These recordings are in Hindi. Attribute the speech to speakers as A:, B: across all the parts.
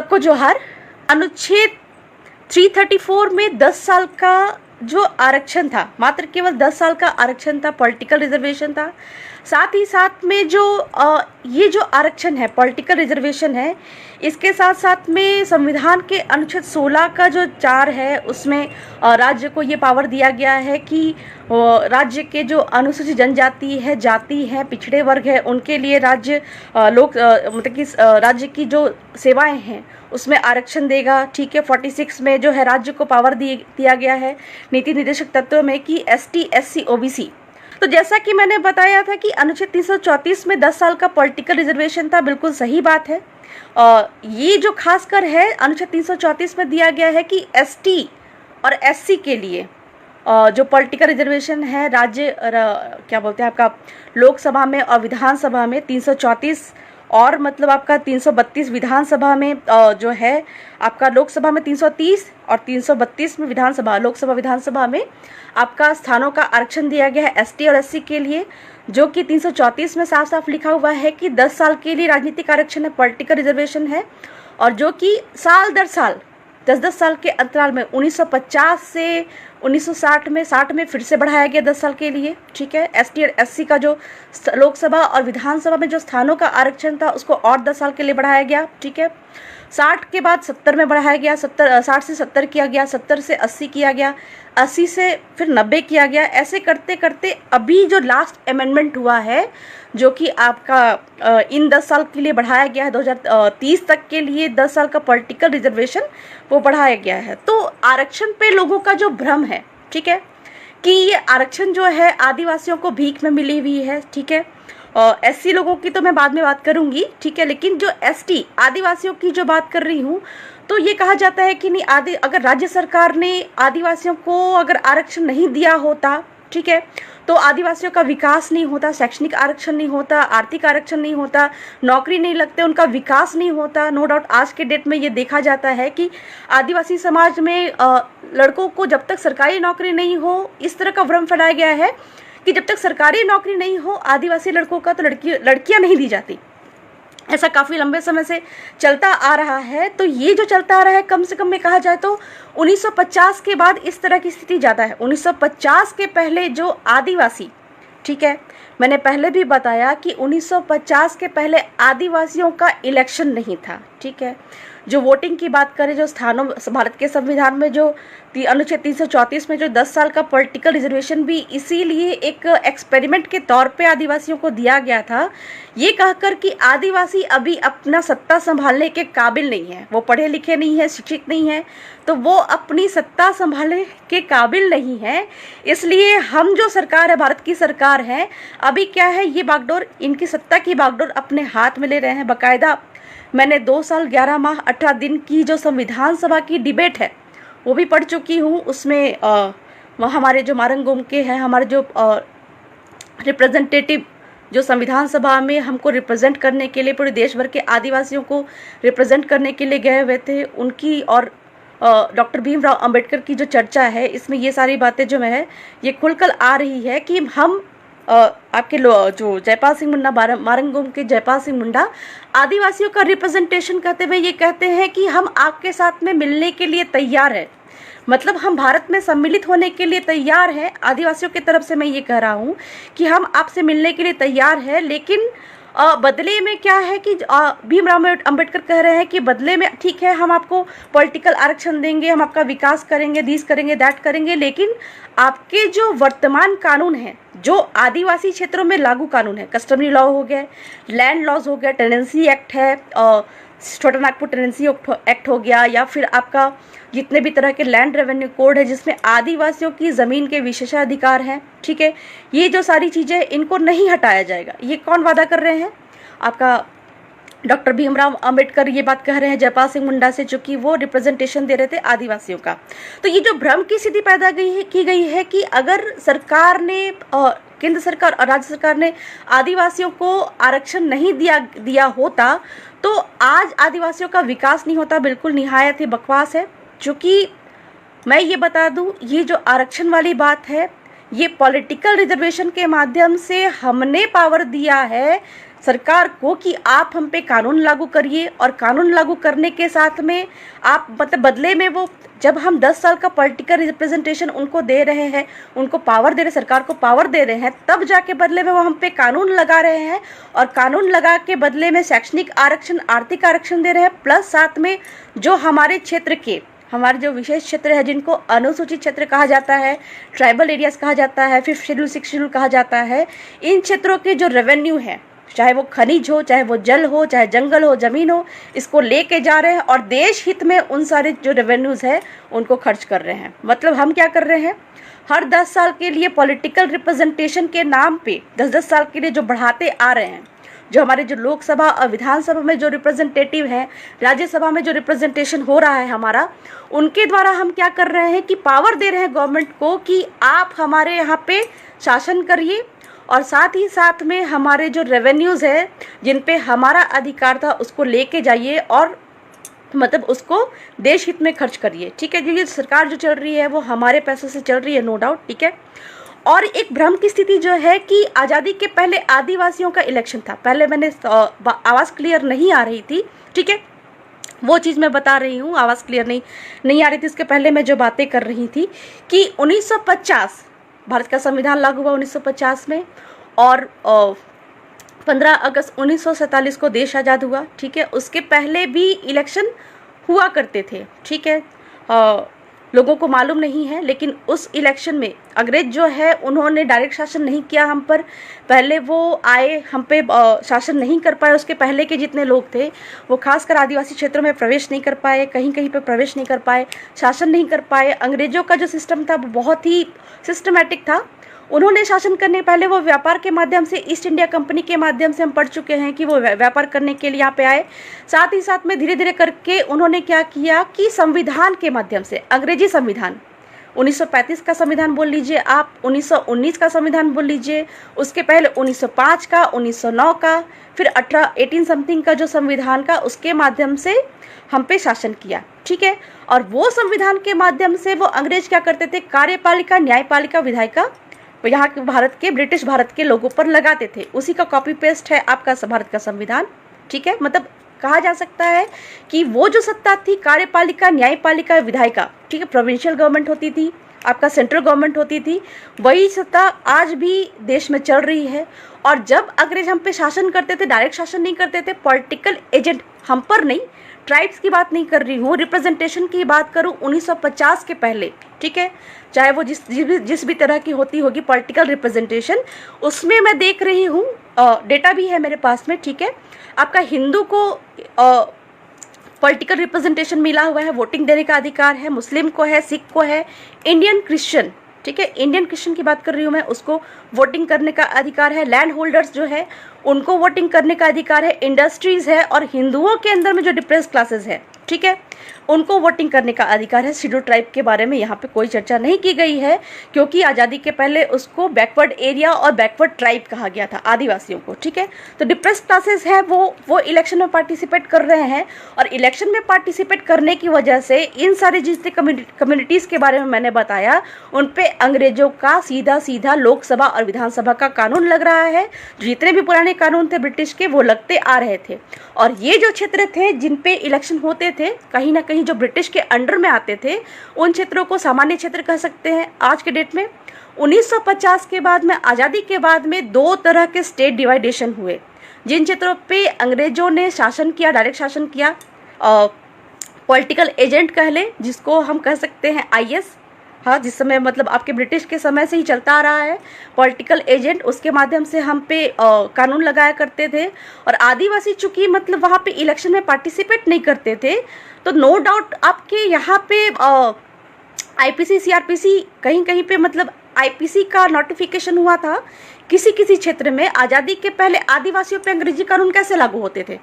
A: सबको जोहार। अनुच्छेद 334 में 10 साल का जो आरक्षण था, मात्र केवल 10 साल का आरक्षण था, पॉलिटिकल रिजर्वेशन था। साथ ही साथ में जो ये जो आरक्षण है, पॉलिटिकल रिजर्वेशन है, इसके साथ साथ में संविधान के अनुच्छेद 16 का जो 4 है, उसमें राज्य को ये पावर दिया गया है कि राज्य के जो अनुसूचित जनजाति है, जाति है, पिछड़े वर्ग है, उनके लिए राज्य मतलब कि राज्य की जो सेवाएं हैं उसमें आरक्षण देगा। ठीक है, 46 में जो है राज्य को पावर दिया गया है नीति निर्देशक तत्व में कि ST SC OBC। तो जैसा कि मैंने बताया था कि अनुच्छेद 334 में 10 साल का पॉलिटिकल रिजर्वेशन था, बिल्कुल सही बात है। ये जो खासकर है अनुच्छेद 334 में दिया गया है कि ST और SC के लिए जो पॉलिटिकल रिजर्वेशन है, राज्य क्या बोलते हैं आपका लोकसभा में और विधानसभा में 334 और मतलब आपका 332 विधानसभा में जो है आपका लोकसभा में 330 और 332 में विधानसभा लोकसभा विधानसभा में आपका स्थानों का आरक्षण दिया गया है ST और SC के लिए, जो कि 334 में साफ साफ लिखा हुआ है कि 10 साल के लिए राजनीतिक आरक्षण है, पॉलिटिकल रिजर्वेशन है, और जो कि साल दर साल 10-10 साल के अंतराल में 1950 से 1960 में 60 में फिर से बढ़ाया गया 10 साल के लिए। ठीक है, ST और SC का जो लोकसभा और विधानसभा में जो स्थानों का आरक्षण था उसको और 10 साल के लिए बढ़ाया गया। ठीक है, 60 के बाद 70 में बढ़ाया गया, 60 से 70 किया गया, 70 से 80 किया गया, 80 से फिर 90 किया गया। ऐसे करते करते अभी जो लास्ट अमेंडमेंट हुआ है, जो कि आपका इन 10 साल के लिए बढ़ाया गया है, 2030 तक के लिए 10 साल का पॉलिटिकल रिजर्वेशन वो बढ़ाया गया है। तो आरक्षण पे लोगों का जो भ्रम है, ठीक है, कि ये आरक्षण जो है आदिवासियों को भीख में मिली हुई है। ठीक है, SC लोगों की तो मैं बाद में बात करूंगी। ठीक है, लेकिन जो ST आदिवासियों की जो बात कर रही हूँ, तो ये कहा जाता है कि नहीं, अगर राज्य सरकार ने आदिवासियों को अगर आरक्षण नहीं दिया होता, ठीक है, तो आदिवासियों का विकास नहीं होता, शैक्षणिक आरक्षण नहीं होता, आर्थिक आरक्षण नहीं होता, नौकरी नहीं लगते, उनका विकास नहीं होता। नो डाउट आज के डेट में ये देखा जाता है कि आदिवासी समाज में लड़कों को जब तक सरकारी नौकरी नहीं हो, इस तरह का भ्रम फैलाया गया है कि जब तक सरकारी नौकरी नहीं हो आदिवासी लड़कों का, तो लड़कियां नहीं दी जाती। ऐसा काफ़ी लंबे समय से चलता आ रहा है। तो ये जो चलता आ रहा है, कम से कम में कहा जाए तो 1950 के बाद इस तरह की स्थिति ज़्यादा है। 1950 के पहले जो आदिवासी, ठीक है, मैंने पहले भी बताया कि 1950 के पहले आदिवासियों का इलेक्शन नहीं था। ठीक है, जो वोटिंग की बात करें, जो स्थानों भारत के संविधान में जो अनुच्छेद 334 में जो 10 साल का पॉलिटिकल रिजर्वेशन भी इसीलिए एक एक्सपेरिमेंट के तौर पे आदिवासियों को दिया गया था, ये कहकर कि आदिवासी अभी अपना सत्ता संभालने के काबिल नहीं है, वो पढ़े लिखे नहीं है, शिक्षित नहीं है, तो वो अपनी सत्ता संभालने के काबिल नहीं है। इसलिए हम जो सरकार है, भारत की सरकार है, अभी क्या है, ये बागडोर, इनकी सत्ता की बागडोर अपने हाथ में ले रहे हैं। बाकायदा मैंने 2 साल 11 माह 18 दिन की जो संविधान सभा की डिबेट है वो भी पढ़ चुकी हूँ। उसमें हमारे जो मारंगोम के हैं, हमारे जो रिप्रेजेंटेटिव जो संविधान सभा में हमको रिप्रेजेंट करने के लिए, पूरे देश भर के आदिवासियों को रिप्रेजेंट करने के लिए गए हुए थे, उनकी और डॉक्टर भीमराव अंबेडकर की जो चर्चा है, इसमें ये सारी बातें जो है ये खुलकर आ रही है कि हम आपके जो जयपाल सिंह मुंडा, मारंगोम के जयपाल सिंह मुंडा आदिवासियों का रिप्रेजेंटेशन करते हुए ये कहते हैं कि हम आपके साथ में मिलने के लिए तैयार हैं, मतलब हम भारत में सम्मिलित होने के लिए तैयार हैं। आदिवासियों की तरफ से मैं ये कह रहा हूँ कि हम आपसे मिलने के लिए तैयार हैं, लेकिन बदले में क्या है कि भीमराव अंबेडकर कह रहे हैं कि बदले में ठीक है, हम आपको पॉलिटिकल आरक्षण देंगे, हम आपका विकास करेंगे, दिस करेंगे, दैट करेंगे, लेकिन आपके जो वर्तमान कानून हैं, जो आदिवासी क्षेत्रों में लागू कानून है, कस्टमरी लॉ हो गया, लैंड लॉज हो गया, टेनेंसी एक्ट है, छोटा नागपुर टेनेंसी एक्ट हो गया, या फिर आपका जितने भी तरह के लैंड रेवेन्यू कोड है जिसमें आदिवासियों की ज़मीन के विशेषाधिकार हैं, ठीक है, ये जो सारी चीज़ें, इनको नहीं हटाया जाएगा। ये कौन वादा कर रहे हैं? आपका डॉक्टर भीमराव अंबेडकर ये बात कह रहे हैं जयपाल सिंह मुंडा से, चूंकि वो रिप्रेजेंटेशन दे रहे थे आदिवासियों का। तो ये जो भ्रम की स्थिति पैदा की गई है कि अगर सरकार ने, केंद्र सरकार और राज्य सरकार ने आदिवासियों को आरक्षण नहीं दिया होता तो आज आदिवासियों का विकास नहीं होता। बिल्कुल निहायत ही बकवास है। चूँकि मैं ये बता दूं, ये जो आरक्षण वाली बात है, ये पॉलिटिकल रिजर्वेशन के माध्यम से हमने पावर दिया है सरकार को कि आप हम पे कानून लागू करिए, और कानून लागू करने के साथ में आप मतलब बदले में वो जब हम 10 साल का पॉलिटिकल रिप्रेजेंटेशन उनको दे रहे हैं, उनको पावर दे रहे, सरकार को पावर दे रहे हैं, तब जाके बदले में वो हम पे कानून लगा रहे हैं, और कानून लगा के बदले में शैक्षणिक आरक्षण, आर्थिक आरक्षण दे रहे हैं, प्लस साथ में जो हमारे क्षेत्र के, हमारे जो विशेष क्षेत्र है जिनको अनुसूचित क्षेत्र कहा जाता है, ट्राइबल एरियाज कहा जाता है, 5th शेड्यूल 6th शेड्यूल कहा जाता है, इन क्षेत्रों के जो रेवेन्यू है, चाहे वो खनिज हो, चाहे वो जल हो, चाहे जंगल हो, ज़मीन हो, इसको लेके जा रहे हैं और देश हित में उन सारे जो रेवेन्यूज़ है उनको खर्च कर रहे हैं। मतलब हम क्या कर रहे हैं, हर 10 साल के लिए पॉलिटिकल रिप्रेजेंटेशन के नाम पे 10-10 साल के लिए जो बढ़ाते आ रहे हैं, जो हमारे जो लोकसभा और विधानसभा में जो रिप्रेजेंटेटिव हैं, राज्यसभा में जो रिप्रेजेंटेशन हो रहा है हमारा, उनके द्वारा हम क्या कर रहे हैं कि पावर दे रहे हैं गवर्नमेंट को कि आप हमारे यहाँ पे शासन करिए, और साथ ही साथ में हमारे जो रेवेन्यूज़ है जिन पे हमारा अधिकार था उसको लेके जाइए, और मतलब उसको देश हित में खर्च करिए। ठीक है, क्योंकि सरकार जो चल रही है वो हमारे पैसों से चल रही है, नो डाउट। ठीक है, और एक भ्रम की स्थिति जो है कि आज़ादी के पहले आदिवासियों का इलेक्शन था। पहले मैंने आवाज़ क्लियर नहीं आ रही थी, ठीक है, वो चीज़ मैं बता रही हूँ, आवाज़ क्लियर नहीं आ रही थी। इसके पहले मैं जो बातें कर रही थी कि 1950 भारत का संविधान लागू हुआ 1950 में, और 15 अगस्त 1947 को देश आज़ाद हुआ। ठीक है, उसके पहले भी इलेक्शन हुआ करते थे। ठीक है, लोगों को मालूम नहीं है, लेकिन उस इलेक्शन में अंग्रेज जो है उन्होंने डायरेक्ट शासन नहीं किया हम पर। पहले वो आए, हम पे शासन नहीं कर पाए। उसके पहले के जितने लोग थे वो खासकर आदिवासी क्षेत्रों में प्रवेश नहीं कर पाए, कहीं कहीं पे प्रवेश नहीं कर पाए, शासन नहीं कर पाए। अंग्रेजों का जो सिस्टम था वो बहुत ही सिस्टमैटिक था। उन्होंने शासन करने पहले वो व्यापार के माध्यम से, ईस्ट इंडिया कंपनी के माध्यम से हम पढ़ चुके हैं कि वो व्यापार करने के लिए यहाँ पे आए। साथ ही साथ में धीरे धीरे करके उन्होंने क्या किया कि संविधान के माध्यम से, अंग्रेजी संविधान 1935 का संविधान बोल लीजिए आप, 1919 का संविधान बोल लीजिए, उसके पहले 1905 का, 1909 का, फिर 18 समथिंग का जो संविधान का, उसके माध्यम से हम पे शासन किया। ठीक है, और वो संविधान के माध्यम से वो अंग्रेज क्या करते थे, कार्यपालिका, न्यायपालिका, विधायिका यहाँ के भारत के, ब्रिटिश भारत के लोगों पर लगाते थे। उसी का कॉपी पेस्ट है आपका भारत का संविधान। ठीक है, मतलब कहा जा सकता है कि वो जो सत्ता थी, कार्यपालिका, न्यायपालिका, विधायिका, ठीक है, प्रोविंशियल गवर्नमेंट होती थी, आपका सेंट्रल गवर्नमेंट होती थी, वही सत्ता आज भी देश में चल रही है। और जब अंग्रेज हम पे शासन करते थे, डायरेक्ट शासन नहीं करते थे, पॉलिटिकल एजेंट हम पर नहीं, ट्राइब्स की बात नहीं कर रही हूँ, रिप्रेजेंटेशन की बात करूँ 1950 के पहले। ठीक है, चाहे वो जिस भी तरह की होती होगी पॉलिटिकल रिप्रेजेंटेशन, उसमें मैं देख रही हूँ, डेटा भी है मेरे पास में। ठीक है, आपका हिंदू को पॉलिटिकल रिप्रेजेंटेशन मिला हुआ है, वोटिंग देने का अधिकार है, मुस्लिम को है, सिख को है, इंडियन क्रिश्चियन, ठीक है, इंडियन क्रिश्चियन की बात कर रही हूँ मैं, उसको वोटिंग करने का अधिकार है, लैंड होल्डर्स जो है उनको वोटिंग करने का अधिकार है, इंडस्ट्रीज है, और हिंदुओं के अंदर में जो डिप्रेस क्लासेस है, ठीक है, उनको वोटिंग करने का अधिकार है। शेड्यूल ट्राइब के बारे में यहाँ पे कोई चर्चा नहीं की गई है, क्योंकि आज़ादी के पहले उसको बैकवर्ड एरिया और बैकवर्ड ट्राइब कहा गया था, आदिवासियों को। ठीक है, तो डिप्रेस क्लासेस है वो इलेक्शन में पार्टिसिपेट कर रहे हैं, और इलेक्शन में पार्टिसिपेट करने की वजह से इन सारे जितने कम्युनिटीज़ के बारे में मैंने बताया, उन पे अंग्रेजों का सीधा सीधा लोकसभा और विधानसभा का कानून लग रहा है। जितने भी पुराने कानून थे ब्रिटिश के, वो लगते आ रहे थे। और ये जो क्षेत्र थे जिन पे इलेक्शन होते थे, कहीं ना कहीं जो ब्रिटिश के अंडर में आते थे, उन क्षेत्रों को सामान्य क्षेत्र कह सकते हैं आज के डेट में। 1950 के बाद में, आज़ादी के बाद में, दो तरह के स्टेट डिवाइडेशन हुए। जिन क्षेत्रों पे अंग्रेजों ने शासन किया, डायरेक्ट शासन किया, पॉलिटिकल एजेंट कह ले, जिसको हम कह सकते हैं आईएस, हाँ, जिस समय मतलब आपके ब्रिटिश के समय से ही चलता आ रहा है पॉलिटिकल एजेंट, उसके माध्यम से हम पे कानून लगाया करते थे। और आदिवासी चूंकि मतलब वहाँ पे इलेक्शन में पार्टिसिपेट नहीं करते थे, तो नो डाउट आपके यहाँ पे आईपीसी, सीआरपीसी, कहीं कहीं पे मतलब आईपीसी का नोटिफिकेशन हुआ था। किसी किसी क्षेत्र में आज़ादी के पहले आदिवासियों पे अंग्रेजी कानून कैसे लागू होते थे,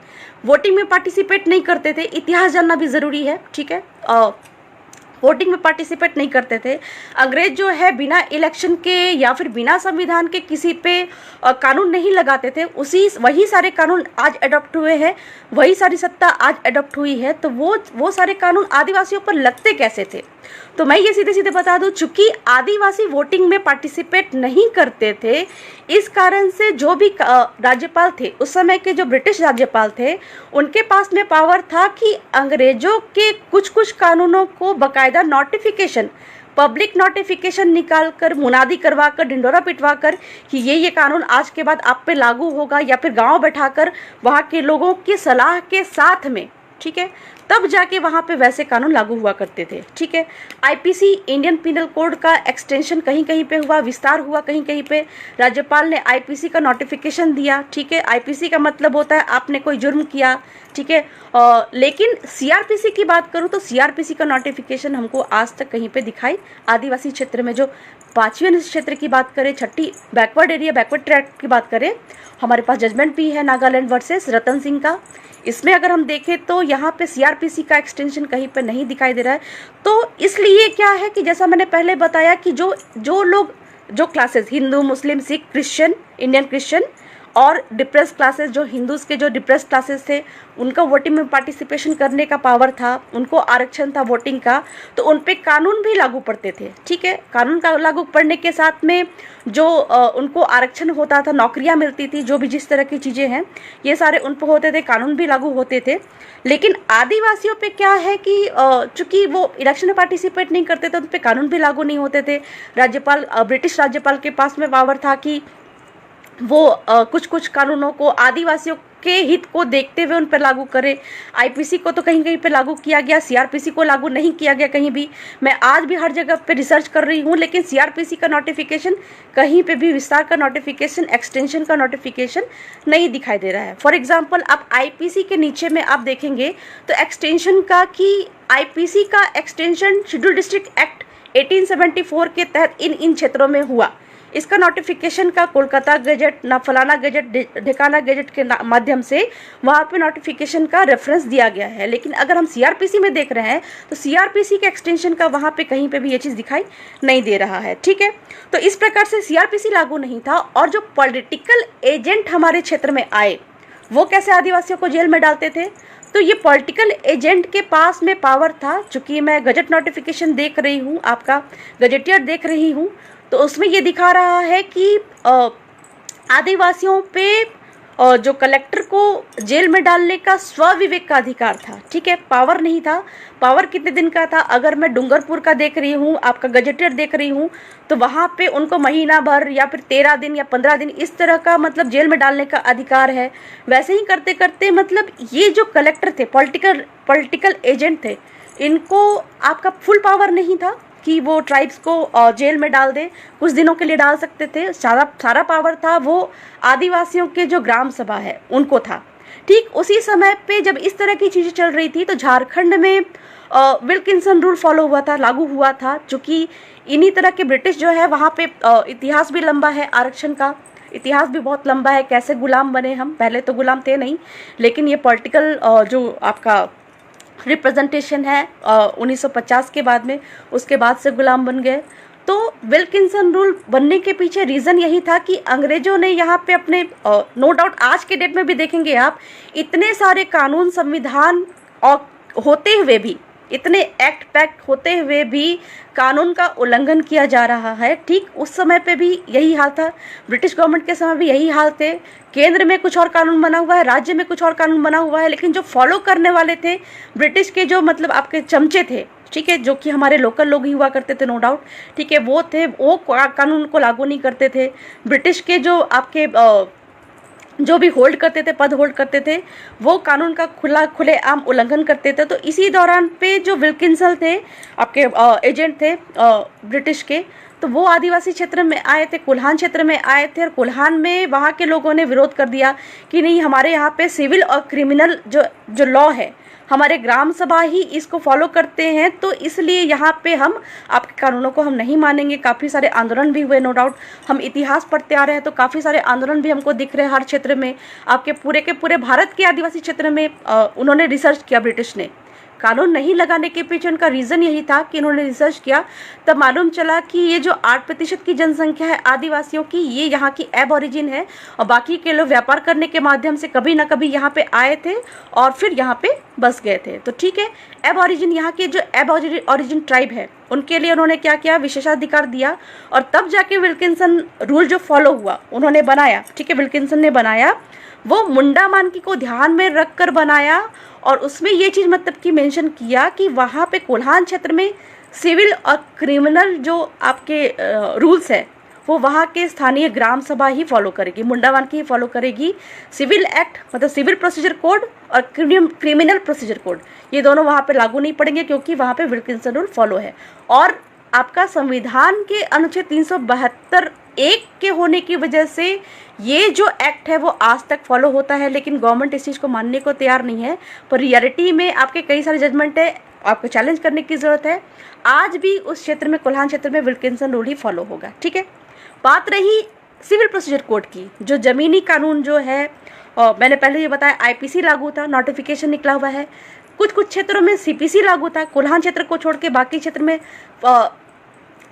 A: वोटिंग में पार्टिसिपेट नहीं करते थे। इतिहास जानना भी ज़रूरी है, ठीक है, वोटिंग में पार्टिसिपेट नहीं करते थे। अंग्रेज जो है बिना इलेक्शन के या फिर बिना संविधान के किसी पे कानून नहीं लगाते थे। वही सारे कानून आज अडॉप्ट हुए हैं, वही सारी सत्ता आज अडॉप्ट हुई है। तो वो सारे कानून आदिवासियों पर लगते कैसे थे, तो मैं ये सीधे सीधे बता दूं, चूंकि आदिवासी वोटिंग में पार्टिसिपेट नहीं करते थे, इस कारण से जो भी राज्यपाल थे उस समय के, जो ब्रिटिश राज्यपाल थे, उनके पास में पावर था कि अंग्रेजों के कुछ कुछ कानूनों को बाकायदा नोटिफिकेशन, पब्लिक नोटिफिकेशन निकाल कर, मुनादी करवा कर, ढिंडोरा पिटवा कर कि ये कानून आज के बाद आप पे लागू होगा, या फिर गांव बैठाकर वहाँ के लोगों की सलाह के साथ में, ठीक है, तब जाके वहाँ पे वैसे कानून लागू हुआ करते थे। ठीक है, आईपीसी, इंडियन पिनल कोड का एक्सटेंशन कहीं कहीं पे हुआ, विस्तार हुआ कहीं कहीं पे। राज्यपाल ने आईपीसी का नोटिफिकेशन दिया। ठीक है, आईपीसी का मतलब होता है आपने कोई जुर्म किया। ठीक है, लेकिन सीआरपीसी की बात करूँ तो सीआरपीसी का नोटिफिकेशन हमको आज तक कहीं पे दिखाई, आदिवासी क्षेत्र में जो 5वीं अनुसूची क्षेत्र की बात करें, 6ठी बैकवर्ड एरिया, बैकवर्ड ट्रैक्ट की बात करें, हमारे पास जजमेंट भी है नागालैंड वर्सेस रतन सिंह का। इसमें अगर हम देखें तो यहाँ पे सीआरपीसी का एक्सटेंशन कहीं पे नहीं दिखाई दे रहा है। तो इसलिए क्या है कि जैसा मैंने पहले बताया कि जो लोग, जो क्लासेस, हिंदू, मुस्लिम, सिख, क्रिश्चियन, इंडियन क्रिश्चियन और डिप्रेस क्लासेस, जो हिंदूज़ के जो डिप्रेस क्लासेस थे, उनका वोटिंग में पार्टिसिपेशन करने का पावर था, उनको आरक्षण था वोटिंग का, तो उन पे कानून भी लागू पड़ते थे। ठीक है, कानून का लागू पड़ने के साथ में जो उनको आरक्षण होता था, नौकरियां मिलती थी, जो भी जिस तरह की चीज़ें हैं, ये सारे उन पर होते थे, कानून भी लागू होते थे। लेकिन आदिवासियों पे क्या है कि चूंकि वो इलेक्शन में पार्टिसिपेट नहीं करते थे, उन पर कानून भी लागू नहीं होते थे। राज्यपाल, ब्रिटिश राज्यपाल के पास में पावर था कि वो कुछ कुछ कानूनों को आदिवासियों के हित को देखते हुए उन पर लागू करे। आईपीसी को तो कहीं कहीं पे लागू किया गया, सीआरपीसी को लागू नहीं किया गया कहीं भी। मैं आज भी हर जगह पे रिसर्च कर रही हूँ, लेकिन सीआरपीसी का नोटिफिकेशन कहीं पे भी, विस्तार का नोटिफिकेशन, एक्सटेंशन का नोटिफिकेशन नहीं दिखाई दे रहा है। फॉर एग्जाम्पल, आप आईपीसी के नीचे में आप देखेंगे तो एक्सटेंशन का, कि आईपीसी का एक्सटेंशन शेड्यूल डिस्ट्रिक्ट एक्ट 1874 के तहत इन क्षेत्रों में हुआ। इसका नोटिफिकेशन का कोलकाता गजट, ना फलाना गजट, ढिकाना गजट के माध्यम से वहाँ पे नोटिफिकेशन का रेफरेंस दिया गया है। लेकिन अगर हम सीआरपीसी में देख रहे हैं तो सीआरपीसी के एक्सटेंशन का वहाँ पे कहीं पे भी ये चीज़ दिखाई नहीं दे रहा है। ठीक है, तो इस प्रकार से सीआरपीसी लागू नहीं था। और जो पॉलिटिकल एजेंट हमारे क्षेत्र में आए, वो कैसे आदिवासियों को जेल में डालते थे? तो ये पॉलिटिकल एजेंट के पास में पावर था। चूँकि मैं गजट नोटिफिकेशन देख रही हूँ, आपका गजेटियर देख रही हूँ, तो उसमें ये दिखा रहा है कि आदिवासियों पे जो कलेक्टर को जेल में डालने का स्वविवेक का अधिकार था। ठीक है, पावर नहीं था। पावर कितने दिन का था? अगर मैं डूंगरपुर का देख रही हूँ, आपका गजेटियर देख रही हूँ, तो वहाँ पे उनको महीना भर या फिर 13 दिन या 15 दिन इस तरह का मतलब जेल में डालने का अधिकार है। वैसे ही करते करते मतलब ये जो कलेक्टर थे, पॉलिटिकल एजेंट थे, इनको आपका फुल पावर नहीं था कि वो ट्राइब्स को जेल में डाल दे। कुछ दिनों के लिए डाल सकते थे। सारा पावर था वो आदिवासियों के जो ग्राम सभा है उनको था। ठीक उसी समय पे जब इस तरह की चीज़ें चल रही थी तो झारखंड में विल्किंसन रूल फॉलो हुआ था, लागू हुआ था। चूँकि इन्हीं तरह के ब्रिटिश जो है वहाँ पे इतिहास भी लंबा है, आरक्षण का इतिहास भी बहुत लंबा है। कैसे गुलाम बने हम, पहले तो गुलाम थे नहीं, लेकिन ये पॉलिटिकल जो आपका रिप्रेजेंटेशन है 1950 के बाद में, उसके बाद से गुलाम बन गए। तो विल्किंसन रूल बनने के पीछे रीज़न यही था कि अंग्रेजों ने यहाँ पे अपने नो डाउट आज के डेट में भी देखेंगे आप, इतने सारे कानून, संविधान और होते हुए भी, इतने एक्ट पैक्ट होते हुए भी कानून का उल्लंघन किया जा रहा है। ठीक उस समय पे भी यही हाल था, ब्रिटिश गवर्नमेंट के समय भी यही हाल थे। केंद्र में कुछ और कानून बना हुआ है, राज्य में कुछ और कानून बना हुआ है, लेकिन जो फॉलो करने वाले थे ब्रिटिश के, जो मतलब आपके चमचे थे, ठीक है, जो कि हमारे लोकल लोग ही हुआ करते थे नो डाउट, ठीक है, वो थे, वो कानून को लागू नहीं करते थे। ब्रिटिश के जो आपके जो भी होल्ड करते थे, पद होल्ड करते थे, वो कानून का खुलेआम उल्लंघन करते थे। तो इसी दौरान पे जो विल्किंसन थे, आपके एजेंट थे ब्रिटिश के, तो वो आदिवासी क्षेत्र में आए थे, कोल्हान क्षेत्र में आए थे। और कोल्हान में वहाँ के लोगों ने विरोध कर दिया कि नहीं, हमारे यहाँ पे सिविल और क्रिमिनल जो लॉ है, हमारे ग्राम सभा ही इसको फॉलो करते हैं, तो इसलिए यहाँ पे हम आपके कानूनों को हम नहीं मानेंगे। काफ़ी सारे आंदोलन भी हुए नो डाउट। हम इतिहास पढ़ते आ रहे हैं तो काफ़ी सारे आंदोलन भी हमको दिख रहे हैं हर क्षेत्र में। आपके पूरे के पूरे भारत के आदिवासी क्षेत्र में उन्होंने रिसर्च किया, ब्रिटिश ने कानून नहीं लगाने के पीछे उनका रीज़न यही था कि इन्होंने रिसर्च किया, तब मालूम चला कि ये जो 8% की जनसंख्या है आदिवासियों की, ये यहाँ की एबॉरिजिन है और बाकी के लोग व्यापार करने के माध्यम से कभी ना कभी यहाँ पे आए थे और फिर यहाँ पे बस गए थे। तो ठीक है, एबॉरिजिन, यहाँ के जो एबॉरिजिन ट्राइब है उनके लिए उन्होंने क्या किया, विशेषाधिकार दिया और तब जाके विल्किंसन रूल जो फॉलो हुआ उन्होंने बनाया, ठीक है, विल्किंसन ने बनाया, वो मुंडा मानकी को ध्यान में रख कर बनाया और उसमें ये चीज़ मतलब कि मेंशन किया कि वहाँ पे कोल्हान क्षेत्र में सिविल और क्रिमिनल जो आपके रूल्स है वो वहाँ के स्थानीय ग्राम सभा ही फॉलो करेगी, मुंडा मानकी ही फॉलो करेगी। सिविल एक्ट मतलब सिविल प्रोसीजर कोड और क्रिमिनल प्रोसीजर कोड ये दोनों वहाँ पे लागू नहीं पड़ेंगे क्योंकि वहाँ पे विल्किंसन रूल फॉलो है। और आपका संविधान के अनुच्छेद 372(1) के होने की वजह से ये जो एक्ट है वो आज तक फॉलो होता है, लेकिन गवर्नमेंट इस चीज़ को मानने को तैयार नहीं है। पर रियलिटी में आपके कई सारे जजमेंट है, आपको चैलेंज करने की ज़रूरत है। आज भी उस क्षेत्र में, कोल्हान क्षेत्र में विल्किंसन रूल ही फॉलो होगा, ठीक है। बात रही सिविल प्रोसीजर कोड की, जो ज़मीनी कानून जो है, मैंने पहले ये बताया आईपीसी लागू था, नोटिफिकेशन निकला हुआ है। कुछ कुछ क्षेत्रों में सीपीसी लागू था, कोल्हान क्षेत्र को छोड़ के बाकी क्षेत्र में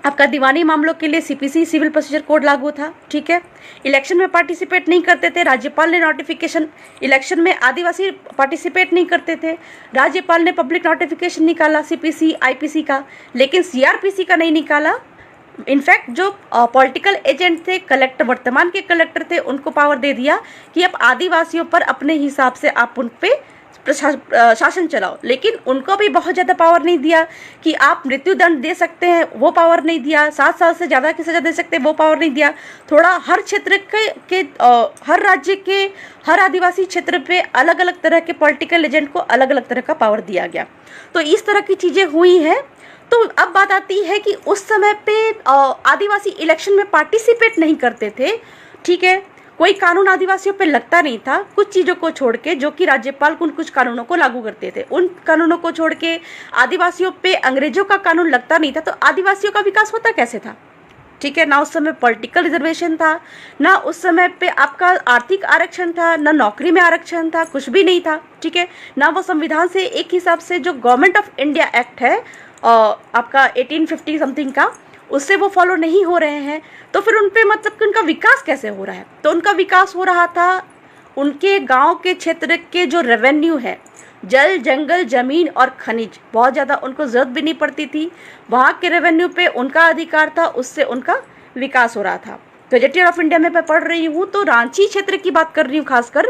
A: आपका दीवानी मामलों के लिए सीपीसी सिविल प्रोसीजर कोड लागू था, ठीक है। इलेक्शन में पार्टिसिपेट नहीं करते थे, राज्यपाल ने नोटिफिकेशन, इलेक्शन में आदिवासी पार्टिसिपेट नहीं करते थे, राज्यपाल ने पब्लिक नोटिफिकेशन निकाला सीपीसी आईपीसी का, लेकिन सीआरपीसी का नहीं निकाला। इनफैक्ट जो पॉलिटिकल एजेंट थे, कलेक्टर, वर्तमान के कलेक्टर थे, उनको पावर दे दिया कि अब आदिवासियों पर अपने हिसाब से आप उन पे शासन चलाओ, लेकिन उनको भी बहुत ज़्यादा पावर नहीं दिया कि आप मृत्यु दंड दे सकते हैं, वो पावर नहीं दिया। 7 साल से ज़्यादा की सज़ा दे सकते हैं, वो पावर नहीं दिया। थोड़ा हर क्षेत्र के हर राज्य के हर आदिवासी क्षेत्र पे अलग अलग तरह के पॉलिटिकल एजेंट को अलग अलग तरह का पावर दिया गया। तो इस तरह की चीज़ें हुई हैं। तो अब बात आती है कि उस समय पे आदिवासी इलेक्शन में पार्टिसिपेट नहीं करते थे, ठीक है। कोई कानून आदिवासियों पे लगता नहीं था, कुछ चीज़ों को छोड़ के, जो कि राज्यपाल कुछ कानूनों को लागू करते थे, उन कानूनों को छोड़ के आदिवासियों पे अंग्रेजों का कानून लगता नहीं था। तो आदिवासियों का विकास होता कैसे था, ठीक है। ना उस समय पॉलिटिकल रिजर्वेशन था, ना उस समय पे आपका आर्थिक आरक्षण था, ना नौकरी में आरक्षण था, कुछ भी नहीं था, ठीक है। ना वो संविधान से एक हिसाब से जो गवर्नमेंट ऑफ इंडिया एक्ट है आपका 1850 समथिंग का, उससे वो फॉलो नहीं हो रहे हैं। तो फिर उन पे मतलब कि उनका विकास कैसे हो रहा है, तो उनका विकास हो रहा था उनके गांव के क्षेत्र के जो रेवेन्यू है, जल, जंगल, ज़मीन और खनिज, बहुत ज़्यादा उनको ज़रूरत भी नहीं पड़ती थी, वहाँ के रेवेन्यू पे उनका अधिकार था, उससे उनका विकास हो रहा था। गजेटियर ऑफ इंडिया में मैं पढ़ रही हूँ तो रांची क्षेत्र की बात कर रही हूँ खासकर,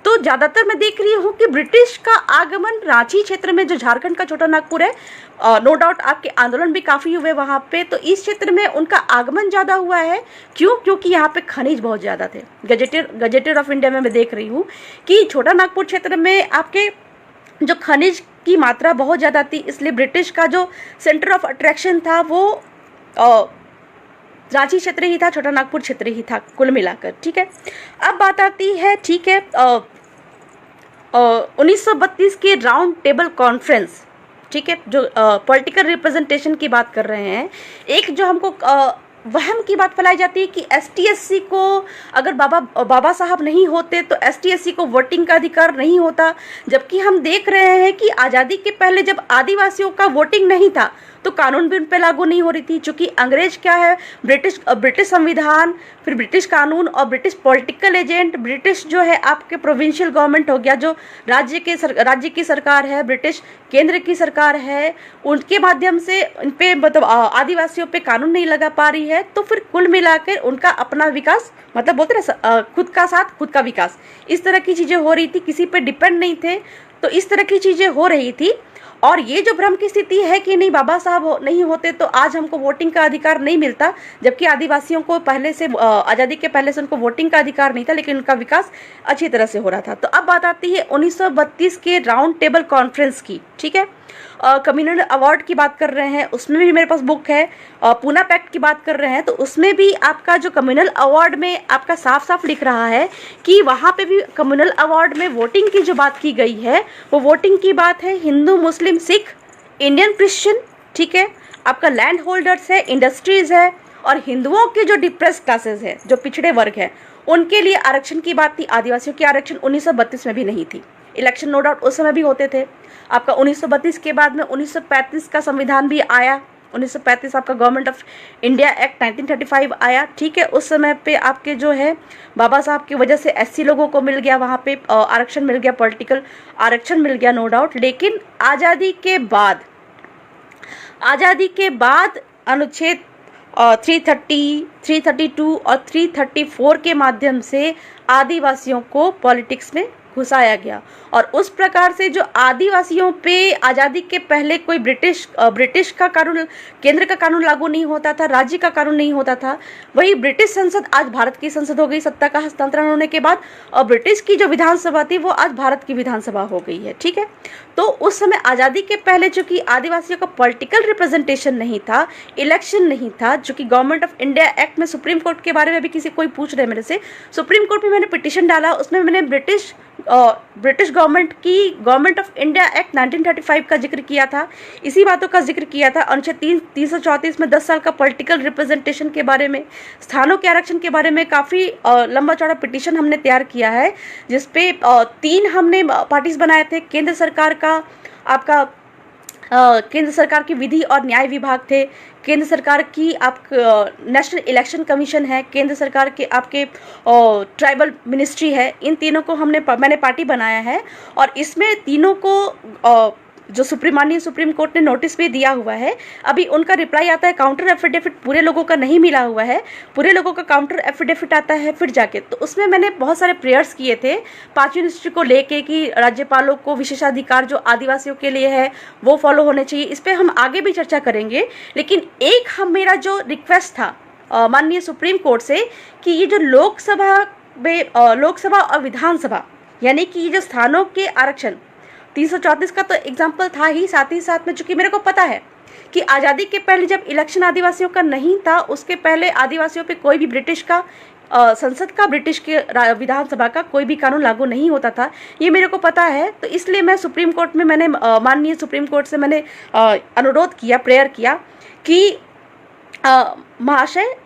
A: तो ज़्यादातर मैं देख रही हूँ कि ब्रिटिश का आगमन रांची क्षेत्र में, जो झारखंड का छोटा नागपुर है, नो डाउट आपके आंदोलन भी काफ़ी हुए वहाँ पे, तो इस क्षेत्र में उनका आगमन ज़्यादा हुआ है। क्यों? क्योंकि यहाँ पे खनिज बहुत ज़्यादा थे। गजेटियर ऑफ इंडिया में मैं देख रही हूँ कि छोटा नागपुर क्षेत्र में आपके जो खनिज की मात्रा बहुत ज़्यादा थी, इसलिए ब्रिटिश का जो सेंटर ऑफ अट्रैक्शन था वो रांची क्षेत्र ही था, छोटा नागपुर क्षेत्र ही था कुल मिलाकर, ठीक है। अब बात आती है, ठीक है, 1932 के राउंड टेबल कॉन्फ्रेंस, ठीक है, जो पॉलिटिकल रिप्रेजेंटेशन की बात कर रहे हैं। एक जो हमको वहम की बात फैलाई जाती है कि ST/SC को अगर बाबा साहब नहीं होते तो ST/SC को वोटिंग का अधिकार नहीं होता, जबकि हम देख रहे हैं कि आज़ादी के पहले जब आदिवासियों का वोटिंग नहीं था तो कानून भी उन पर लागू नहीं हो रही थी। चूँकि अंग्रेज क्या है, ब्रिटिश संविधान, फिर ब्रिटिश कानून और ब्रिटिश पॉलिटिकल एजेंट, ब्रिटिश जो है आपके प्रोविंशियल गवर्नमेंट हो गया, जो राज्य की सरकार है, ब्रिटिश केंद्र की सरकार है, उनके माध्यम से इन पे मतलब आदिवासियों पे कानून नहीं लगा पा रही है। तो फिर कुल मिलाकर उनका अपना विकास, मतलब बोलते ना खुद का साथ खुद का विकास, इस तरह की चीज़ें हो रही थी, किसी पे डिपेंड नहीं थे। तो इस तरह की चीज़ें हो रही थी। और ये जो भ्रम की स्थिति है कि नहीं बाबा साहब नहीं होते तो आज हमको वोटिंग का अधिकार नहीं मिलता, जबकि आदिवासियों को पहले से, आज़ादी के पहले से उनको वोटिंग का अधिकार नहीं था, लेकिन उनका विकास अच्छी तरह से हो रहा था। तो अब बात आती है 1932 के राउंड टेबल कॉन्फ्रेंस की, ठीक है। कम्युनल अवार्ड की बात कर रहे हैं, उसमें भी मेरे पास बुक है। पूना पैक्ट की बात कर रहे हैं तो उसमें भी आपका जो कम्युनल अवार्ड में आपका साफ साफ लिख रहा है कि वहाँ पे भी कम्युनल अवार्ड में वोटिंग की जो बात की गई है वो वोटिंग की बात है हिंदू, मुस्लिम, सिख, इंडियन, क्रिश्चियन, ठीक है, आपका लैंड होल्डर्स है, इंडस्ट्रीज़ है, और हिंदुओं के जो डिप्रेस क्लासेस है, जो पिछड़े वर्ग है, उनके लिए आरक्षण की बात थी। आदिवासियों की आरक्षण 1932 में भी नहीं थी। इलेक्शन नो डाउट उस समय भी होते थे। आपका 1932 के बाद में 1935 का संविधान भी आया, 1935 आपका गवर्नमेंट ऑफ इंडिया एक्ट 1935 आया, ठीक है। उस समय पे आपके जो है बाबा साहब की वजह से एससी लोगों को मिल गया, वहाँ पे आरक्षण मिल गया, पॉलिटिकल आरक्षण मिल गया, नो डाउट। लेकिन आज़ादी के बाद अनुच्छेद 330, 332 और 334 के माध्यम से आदिवासियों को पॉलिटिक्स में घुसाया गया। और उस प्रकार से जो आदिवासियों पे आज़ादी के पहले कोई ब्रिटिश का कानून, केंद्र का कानून लागू नहीं होता था, राज्य का कानून नहीं होता था, वही ब्रिटिश संसद आज भारत की संसद हो गई सत्ता का हस्तांतरण होने के बाद, और ब्रिटिश की जो विधानसभा थी वो आज भारत की विधानसभा हो गई है, ठीक है। तो उस समय आज़ादी के पहले चूंकि आदिवासियों का पॉलिटिकल रिप्रेजेंटेशन नहीं था, इलेक्शन नहीं था, जो कि गवर्नमेंट ऑफ इंडिया एक्ट में, सुप्रीम कोर्ट के बारे में भी किसी कोई पूछ रहे हैं मेरे से, सुप्रीम कोर्ट में मैंने पिटिशन डाला, उसमें मैंने ब्रिटिश गवर्नमेंट की गवर्नमेंट ऑफ इंडिया एक्ट 1935 का जिक्र किया था, इसी बातों का जिक्र किया था। अनुच्छेद 334 में 10 साल का पॉलिटिकल रिप्रेजेंटेशन के बारे में, स्थानों के आरक्षण के बारे में काफ़ी लंबा चौड़ा पिटीशन हमने तैयार किया है, जिसपे 3 हमने पार्टीज बनाए थे। केंद्र सरकार का आपका केंद्र सरकार की विधि और न्याय विभाग थे, केंद्र सरकार की नेशनल इलेक्शन कमीशन है, केंद्र सरकार के आपके ट्राइबल मिनिस्ट्री है। इन तीनों को मैंने पार्टी बनाया है, और इसमें तीनों को जो सुप्रीम कोर्ट ने नोटिस भी दिया हुआ है। अभी उनका रिप्लाई आता है, काउंटर एफिडेविट पूरे लोगों का नहीं मिला हुआ है, पूरे लोगों का काउंटर एफिडेविट आता है फिर जाके। तो उसमें मैंने बहुत सारे प्रेयर्स किए थे 5 यूनिवर्सिटी को लेके कि राज्यपालों को विशेषाधिकार जो आदिवासियों के लिए है वो फॉलो होने चाहिए। इस पर हम आगे भी चर्चा करेंगे, लेकिन एक मेरा जो रिक्वेस्ट था माननीय सुप्रीम कोर्ट से कि ये जो लोकसभा और विधानसभा, यानी कि ये जो स्थानों के आरक्षण 334 का तो एग्जाम्पल था ही, साथ में चूंकि मेरे को पता है कि आज़ादी के पहले जब इलेक्शन आदिवासियों का नहीं था, उसके पहले आदिवासियों पे कोई भी ब्रिटिश का संसद का, ब्रिटिश के विधानसभा का कोई भी कानून लागू नहीं होता था, ये मेरे को पता है। तो इसलिए मैं सुप्रीम कोर्ट में मैंने माननीय सुप्रीम कोर्ट से मैंने अनुरोध किया, प्रेयर किया कि महाशय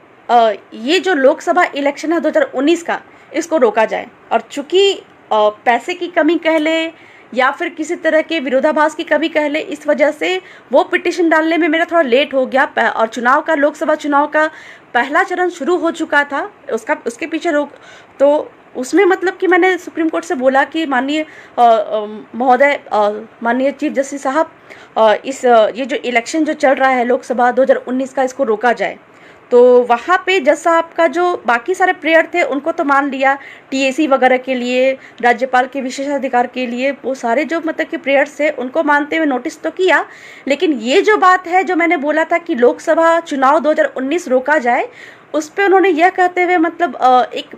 A: ये जो लोकसभा इलेक्शन है 2019 का, इसको रोका जाए। और चूंकि पैसे की कमी कह ले या फिर किसी तरह के विरोधाभास की कमी कह ले, इस वजह से वो पिटीशन डालने में मेरा थोड़ा लेट हो गया। और लोकसभा चुनाव का पहला चरण शुरू हो चुका था, उसके पीछे रोक, तो उसमें मतलब कि मैंने सुप्रीम कोर्ट से बोला कि माननीय महोदय, माननीय चीफ जस्टिस साहब, ये जो इलेक्शन जो चल रहा है लोकसभा 2019 का, इसको रोका जाए। तो वहाँ पे जज साहब का जो बाकी सारे प्रेयर थे उनको तो मान लिया, टीएसी वगैरह के लिए, राज्यपाल के विशेषाधिकार के लिए, वो सारे जो मतलब कि प्रेयर्स थे उनको मानते हुए नोटिस तो किया। लेकिन ये जो बात है जो मैंने बोला था कि लोकसभा चुनाव 2019 रोका जाए, उस पर उन्होंने यह कहते हुए मतलब एक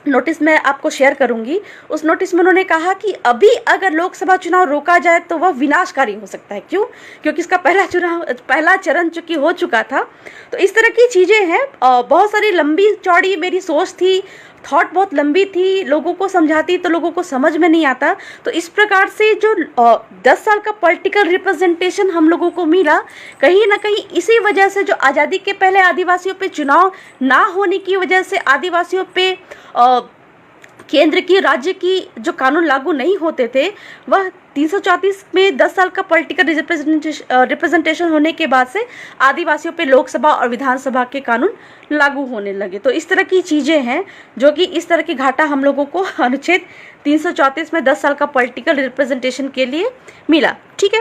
A: नोटिस मैं आपको शेयर करूंगी। उस नोटिस में उन्होंने कहा कि अभी अगर लोकसभा चुनाव रोका जाए तो वह विनाशकारी हो सकता है। क्यों? क्योंकि इसका पहला चरण चूंकि हो चुका था। तो इस तरह की चीज़ें हैं। बहुत सारी लंबी चौड़ी मेरी सोच थी, थॉट बहुत लंबी थी, लोगों को समझाती तो लोगों को समझ में नहीं आता। तो इस प्रकार से जो 10 साल का पॉलिटिकल रिप्रेजेंटेशन हम लोगों को मिला, कहीं ना कहीं इसी वजह से जो आज़ादी के पहले आदिवासियों पे चुनाव ना होने की वजह से आदिवासियों पे केंद्र की, राज्य की जो कानून लागू नहीं होते थे, वह 334 में 10 साल का पॉलिटिकल रिप्रेजेंटेशन होने के बाद से आदिवासियों पे लोकसभा और विधानसभा के कानून लागू होने लगे। तो इस तरह की चीज़ें हैं जो कि इस तरह की घाटा हम लोगों को अनुच्छेद 334 में 10 साल का पॉलिटिकल रिप्रेजेंटेशन के लिए मिला। ठीक है,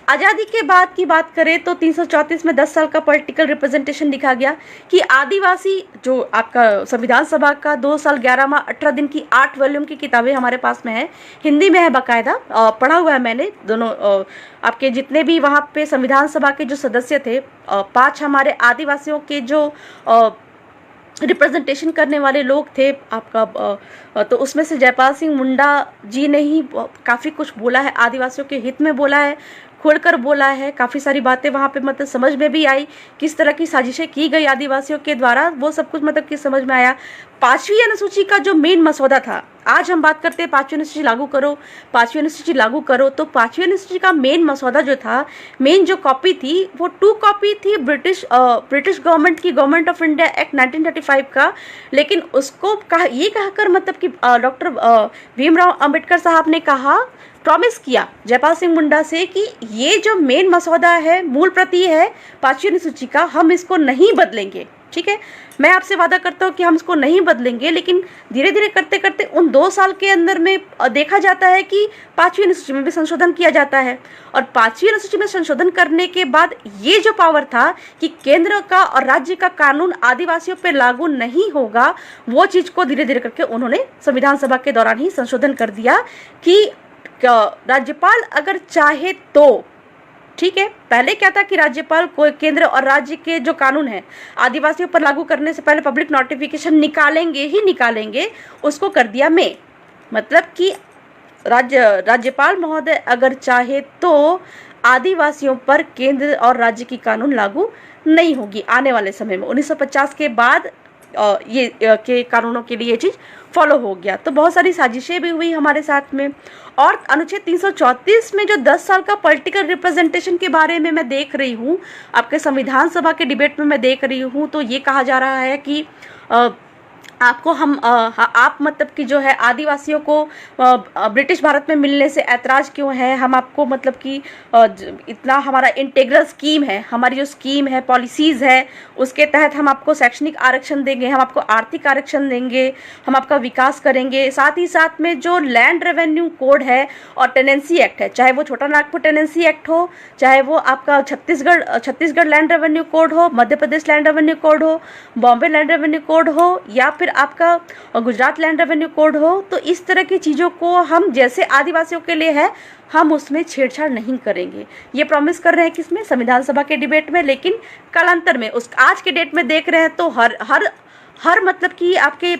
A: आज़ादी के बाद की बात करें तो 334 में 10 साल का पॉलिटिकल रिप्रेजेंटेशन लिखा गया कि आदिवासी जो आपका संविधान सभा का 2 साल 11 माह 18 दिन की 8 वॉल्यूम की किताबें हमारे पास में है, हिंदी में है बाकायदा, पढ़ा हुआ है मैंने दोनों। आपके जितने भी वहाँ पे संविधान सभा के जो सदस्य थे, 5 हमारे आदिवासियों के जो रिप्रेजेंटेशन करने वाले लोग थे आपका, तो उसमें से जयपाल सिंह मुंडा जी ने ही काफ़ी कुछ बोला है, आदिवासियों के हित में बोला है। खोलकर बोला है, काफ़ी सारी बातें वहाँ पे मतलब समझ में भी आई, किस तरह की साजिशें की गई आदिवासियों के द्वारा, वो सब कुछ मतलब कि समझ में आया। 5वीं अनुसूची का जो मेन मसौदा था, आज हम बात करते हैं 5वीं अनुसूची लागू करो, 5वीं अनुसूची लागू करो, तो 5वीं अनुसूची का मेन मसौदा जो था, मेन जो कॉपी थी, वो 2 कॉपी थी ब्रिटिश गवर्नमेंट की, गवर्नमेंट ऑफ इंडिया एक्ट 1935 का। लेकिन उसको ये कहकर मतलब कि डॉक्टर भीमराव अंबेडकर साहब ने कहा, प्रॉमिस किया जयपाल सिंह मुंडा से कि ये जो मेन मसौदा है, मूल प्रति है 5वीं अनुसूची का, हम इसको नहीं बदलेंगे। ठीक है, मैं आपसे वादा करता हूँ कि हम इसको नहीं बदलेंगे। लेकिन धीरे धीरे करते करते उन 2 साल के अंदर में देखा जाता है कि 5वीं अनुसूची में भी संशोधन किया जाता है। और 5वीं अनुसूची में संशोधन करने के बाद ये जो पावर था कि केंद्र का और राज्य का कानून आदिवासियों पर लागू नहीं होगा, वो चीज़ को धीरे धीरे करके उन्होंने संविधान सभा के दौरान ही संशोधन कर दिया कि राज्यपाल अगर चाहे तो, ठीक है, पहले क्या था कि राज्यपाल को केंद्र और राज्य के जो कानून है आदिवासियों पर लागू करने से पहले पब्लिक नोटिफिकेशन निकालेंगे ही निकालेंगे, उसको कर दिया में, मतलब कि राज्यपाल महोदय अगर चाहे तो आदिवासियों पर केंद्र और राज्य की कानून लागू नहीं होगी आने वाले समय में। 1950 के बाद ये के कानूनों के लिए ये चीज़ फॉलो हो गया। तो बहुत सारी साजिशें भी हुई हमारे साथ में। और अनुच्छेद 334 में जो 10 साल का पॉलिटिकल रिप्रेजेंटेशन के बारे में मैं देख रही हूँ, आपके संविधान सभा के डिबेट में मैं देख रही हूँ, तो ये कहा जा रहा है कि आपको आप मतलब कि जो है आदिवासियों को ब्रिटिश भारत में मिलने से ऐतराज़ क्यों है, हम आपको मतलब कि इतना हमारा इंटीग्रल स्कीम है, हमारी जो स्कीम है, पॉलिसीज़ है, उसके तहत हम आपको शैक्षणिक आरक्षण देंगे, हम आपको आर्थिक आरक्षण देंगे, हम आपका विकास करेंगे। साथ ही साथ में जो लैंड रेवेन्यू कोड है और टेनेंसी एक्ट है, चाहे वो छोटा नागपुर टेनेंसी एक्ट हो, चाहे वो आपका छत्तीसगढ़ लैंड रेवेन्यू कोड हो, Madhya Pradesh land revenue code हो, बॉम्बे लैंड रेवेन्यू कोड हो, या फिर आपका गुजरात लैंड रेवेन्यू कोड हो, तो इस तरह की चीज़ों को हम जैसे आदिवासियों के लिए है, हम उसमें छेड़छाड़ नहीं करेंगे। ये प्रॉमिस कर रहे हैं किसमें, संविधान सभा के डिबेट में। लेकिन कालांतर में उस आज के डेट में देख रहे हैं तो हर मतलब कि आपके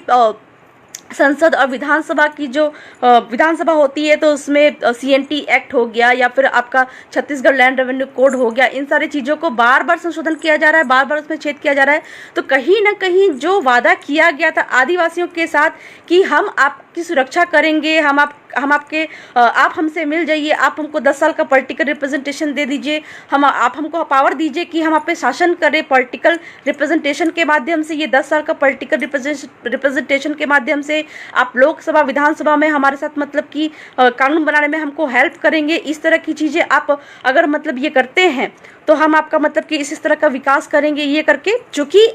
A: संसद और विधानसभा की जो विधानसभा होती है, तो उसमें CNT एक्ट हो गया या फिर आपका छत्तीसगढ़ लैंड रेवेन्यू कोड हो गया, इन सारी चीज़ों को बार बार संशोधन किया जा रहा है, बार बार उसमें छेद किया जा रहा है। तो कहीं ना कहीं जो वादा किया गया था आदिवासियों के साथ कि हम आपकी सुरक्षा करेंगे, आप हमसे मिल जाइए, आप हमको 10 साल का पॉलिटिकल रिप्रेजेंटेशन दे दीजिए, आप हमको पावर दीजिए कि हम आप पे शासन करें पॉलिटिकल रिप्रेजेंटेशन के माध्यम से, ये 10 साल का पॉलिटिकल रिप्रेजेंटेशन के माध्यम से आप लोकसभा विधानसभा में हमारे साथ मतलब कि कानून बनाने में हमको हेल्प करेंगे। इस तरह की चीज़ें आप अगर मतलब ये करते हैं तो हम आपका मतलब कि इस तरह का विकास करेंगे, ये करके। चूँकि